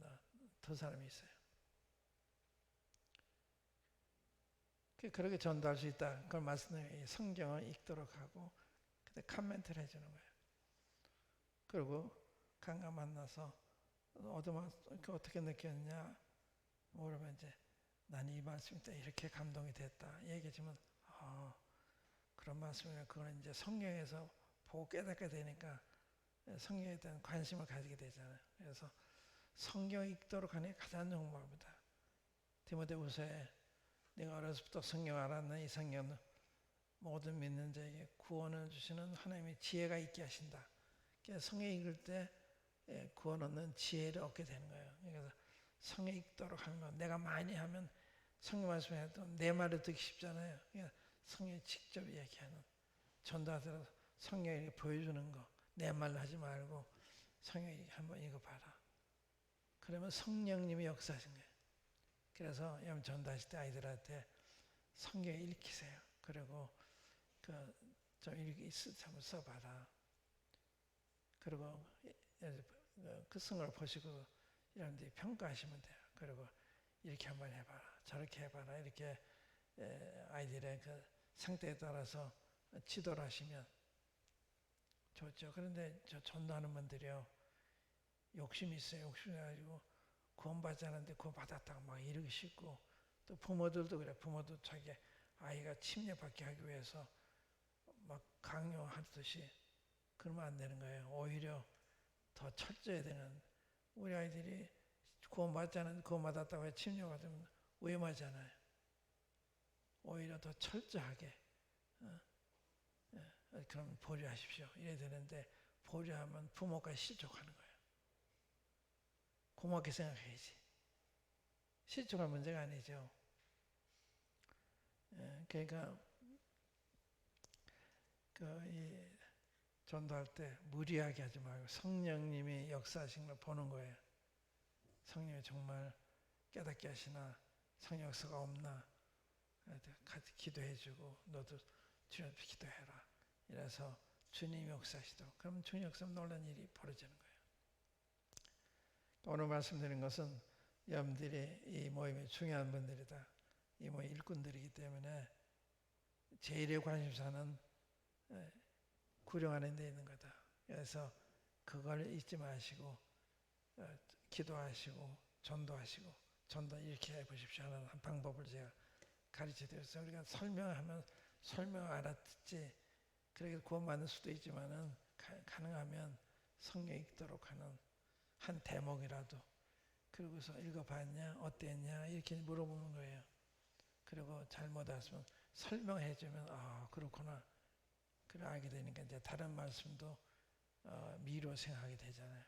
두 사람이 있어요. 그렇게 전도할 수 있다. 그걸 말씀드리면 성경을 읽도록 하고 그때 코멘트를 해주는 거예요. 그리고 강가 만나서 어떻게 느꼈냐 물으면 이제 난 이 말씀이 이렇게 감동이 됐다 얘기해주면 그런 말씀이면 그거는 이제 성경에서 보고 깨닫게 되니까 성경에 대한 관심을 가지게 되잖아요. 그래서 성경 읽도록 하는 게 가장 좋은 방법이다. 디모데후서에 내가 어려서부터 성경 알았는 이 성경은 모든 믿는 자에게 구원을 주시는 하나님의 지혜가 있게 하신다. 그래서 성경 읽을 때 구원 얻는 지혜를 얻게 되는 거예요. 그래서 성경 읽도록 하는 거 내가 많이 하면 성경 말씀해도 내 말을 듣기 쉽잖아요. 그러니까 성경 직접 얘기하는 전도하더라도 성경 이렇게 보여주는 거 내 말로 하지 말고 성경 한번 읽어봐라. 그러면 성령님이 역사하신 거예요. 그래서 여러분 전도하실 때 아이들한테 성경 읽히세요. 그리고 좀 이렇게 한번 써봐라. 그리고 그 성을 보시고 여러분들이 평가하시면 돼요. 그리고 이렇게 한번 해봐라. 저렇게 해봐라. 이렇게 아이들의 그 상태에 따라서 지도를 하시면 좋죠. 그런데 저 전도하는 분들이요. 욕심이 있어요. 욕심이 가지고 구원받지 않았는데 구원받았다고 막 이러기 싫고 또 부모들도 그래. 부모도 자기 아이가 침례받게 하기 위해서 막 강요하듯이 그러면 안 되는 거예요. 오히려 더 철저해야 되는 우리 아이들이 구원받지 않은 구원받았다고 침례받으면 위험하잖아요. 오히려 더 철저하게 그럼 보류하십시오. 이래야 되는데 보류하면 부모까지 실족하는 거예요. 고맙게 생각해야지. 실족할 문제가 아니죠. 그러니까 이 전도할 때 무리하게 하지 말고 성령님이 역사하신 걸 보는 거예요. 성령이 정말 깨닫게 하시나 성령 역사가 없나 같이 기도해주고 너도 주님 앞에 기도해라. 이래서 주님이 역사하시도록 그럼 주님 역사하면 놀라운 일이 벌어지는 거예요. 오늘 말씀드린 것은 여러분들이 이 모임이 중요한 분들이다. 이 모임 일꾼들이기 때문에 제일의 관심사는 구령하는 데 있는 거다. 그래서 그걸 잊지 마시고 기도하시고 전도하시고 전도 이렇게 해보십시오 하는 한 방법을 제가 가르쳐드렸어요. 우리가 설명하면 설명 알아듣지 그렇게 구원받을 수도 있지만은 가능하면 성경 읽도록 하는 한 대목이라도 그러고서 읽어봤냐 어땠냐 이렇게 물어보는 거예요. 그리고 잘못 왔으면 설명해주면 그렇구나 그래 알게 되니까 이제 다른 말씀도 미로 생각하게 되잖아요.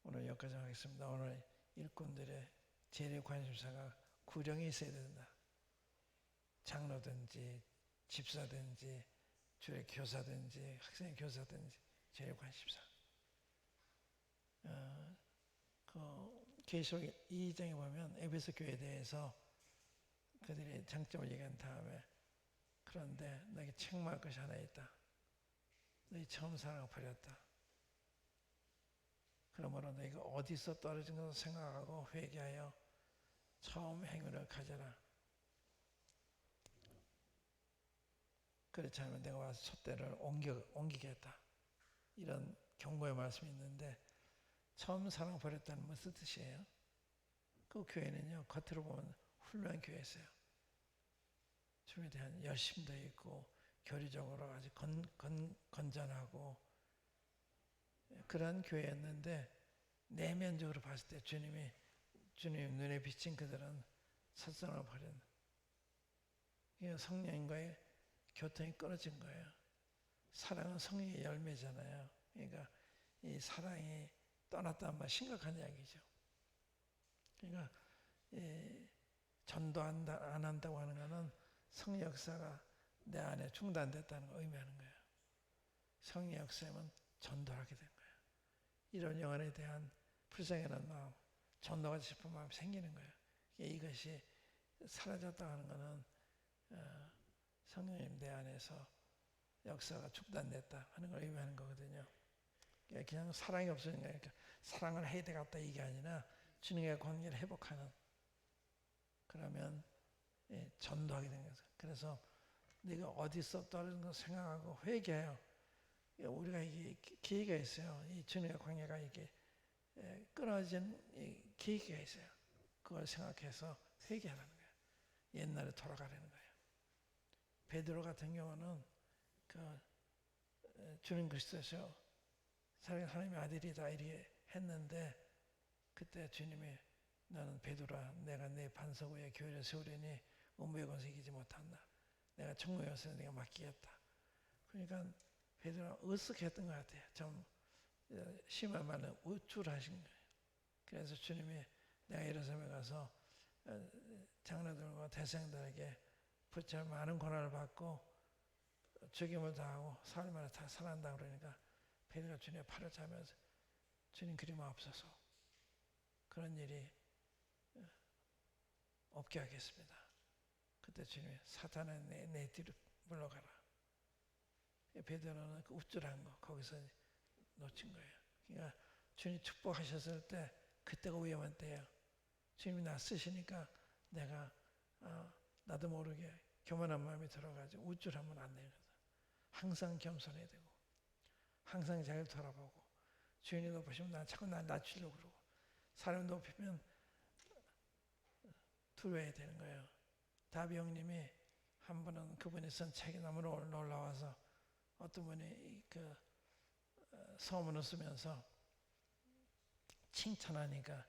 오늘 여기까지 하겠습니다. 오늘 일꾼들의 제일 관심사가 구령이 있어야 된다. 장로든지 집사든지 주의 교사든지 학생의 교사든지 제일 관심사. 계시록 2장에 보면 에베소 교회에 대해서 그들의 장점을 얘기한 다음에 그런데 너에게 책망할 것이 하나 있다. 너희 처음 사랑을 버렸다. 그러므로 너희가 어디서 떨어진 것을 생각하고 회개하여 처음 행위를 가져라. 그렇지 않으면 내가 와서 촛대를 옮기겠다. 이런 경고의 말씀이 있는데 처음 사랑 버렸다는 무슨 뜻이에요? 그 교회는요 겉으로 보면 훌륭한 교회였어요. 주님에 대한 열심도 있고 교리적으로 아주 건전하고 그런 교회였는데 내면적으로 봤을 때 주님 눈에 비친 그들은 첫사랑을 버린 성령과의 교통이 끊어진 거예요. 사랑은 성령의 열매잖아요. 그러니까 이 사랑이 떠났다는 말 심각한 이야기죠. 그러니까 전도 안 한다고 하는 것은 성령 역사가 내 안에 중단됐다는 걸 의미하는 거예요. 성령 역사면 전도하게 된 거예요. 이런 영혼에 대한 불쌍하는 마음, 전도하고 싶은 마음이 생기는 거예요. 이것이 사라졌다 하는 것은 성령님 내 안에서 역사가 중단됐다 하는 걸 의미하는 거거든요. 그냥 사랑이 없으니까 사랑을 해야 되겠다 이게 아니라 주님과의 관계를 회복하는, 그러면 전도하게 되는 거죠. 그래서 내가 어디서 떨어진 거 생각하고 회개해요. 우리가 이게 기회가 있어요. 이 주님의 관계가 이게 끊어진 기회가 있어요. 그걸 생각해서 회개하라는 거예요. 옛날에 돌아가라는 거예요. 베드로 같은 경우는 그 주님 그리스도서 하나님의 아들이다 이렇게 했는데, 그때 주님이 나는 베드로야, 내가 내 반석 위에 교회를 세우려니 음부의 권세 이기지 못한다. 내가 천국에 와서 내가 맡기겠다. 그러니까 베드로가 으쓱했던 것 같아요. 좀 심한 말로 우쭐하신 거예요. 그래서 주님이 내가 예루살렘에 가서 장로들과 대생들에게 부처 많은 고난을 받고 죽임을 당하고 사흘 만에 다 살아난다 그러니까 베드로가 주님의 팔을 잡으면서 주님 그리 마옵소서, 그런 일이 없게 하겠습니다. 그때 주님이 사탄아 내 뒤로 물러가라. 베드로는 그 우쭐한 거 거기서 놓친 거예요. 그러니까 주님 축복하셨을 때 그때가 위험한 때예요. 주님이 나 쓰시니까 내가 나도 모르게 교만한 마음이 들어가지고 우쭐하면 안 되는 거죠. 항상 겸손해야 되고 항상 잘 돌아보고, 주인이 높으시면 나 자꾸 나 낮추려고 그러고, 사람 높이면 두려워야 되는 거예요. 다비 형님이 한 번은 그분이 쓴 책이 너무 놀라워서 어떤 분이 그 서문을 쓰면서 칭찬하니까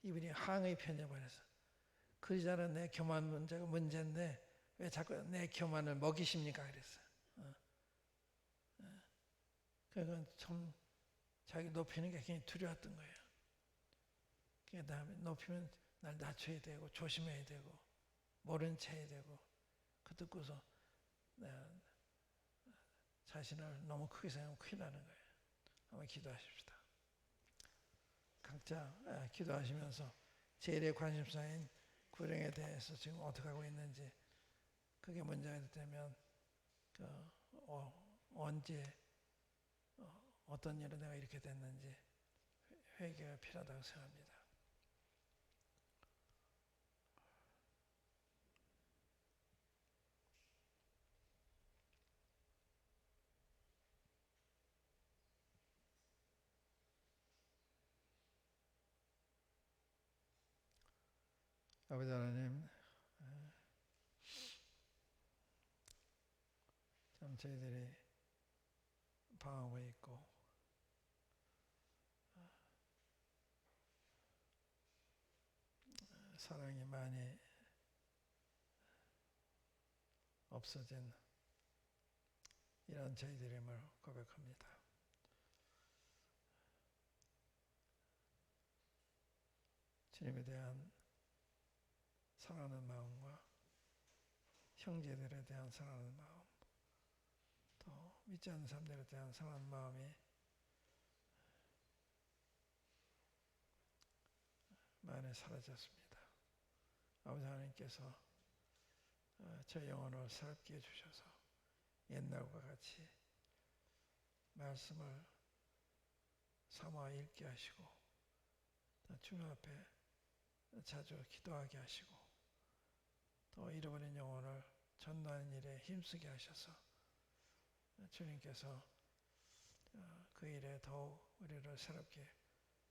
이분이 항의 편해버려서, 그러자는 내 교만 문제가 문제인데 왜 자꾸 내 교만을 먹이십니까? 그랬어요. 그건 참 자기 높이는 게 굉장히 두려웠던 거예요. 그 다음에 높이면 날 낮춰야 되고 조심해야 되고 모른 체 해야 되고, 그 듣고서 자신을 너무 크게 생각하면 큰일 나는 거예요. 한번 기도하십시다. 각자 기도하시면서 제일의 관심사인 구령에 대해서 지금 어떻게 하고 있는지, 그게 문제가 되면 언제 어떤 일로 내가 이렇게 됐는지 회개가 필요하다고 생각합니다. 아버지 하나님, 참 저희들이 방황하고 있고 사랑이 많이 없어진 이런 저희들임을 고백합니다. 주님에 대한 사랑하는 마음과 형제들에 대한 사랑하는 마음, 또 믿지 않는 사람들에 대한 사랑하는 마음이 많이 사라졌습니다. 아버지 하나님께서 저 영혼을 새롭게 해주셔서 옛날과 같이 말씀을 삼아 읽게 하시고 주님 앞에 자주 기도하게 하시고 또 잃어버린 영혼을 전도하는 일에 힘쓰게 하셔서 주님께서 그 일에 더욱 우리를 새롭게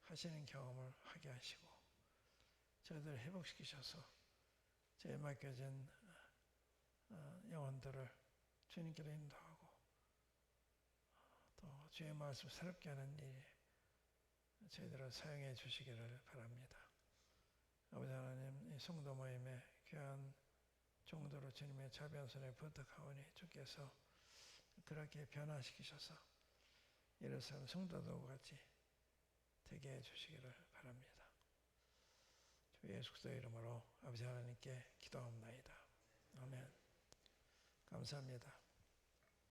하시는 경험을 하게 하시고 저희들을 회복시키셔서 저희 맡겨진 영혼들을 주님께로 인도하고 또 주의 말씀 새롭게 하는 일에 저희들을 사용해 주시기를 바랍니다. 아버지 하나님, 이 성도 모임에 귀한 종도로 주님의 자비한손에 부탁하오니 주께서 그렇게 변화시키셔서 예루살렘 성도들과 같이 되게 해주시기를 바랍니다. 주 예수 그리스도의 이름으로 아버지 하나님께 기도합니다. 아멘. 감사합니다.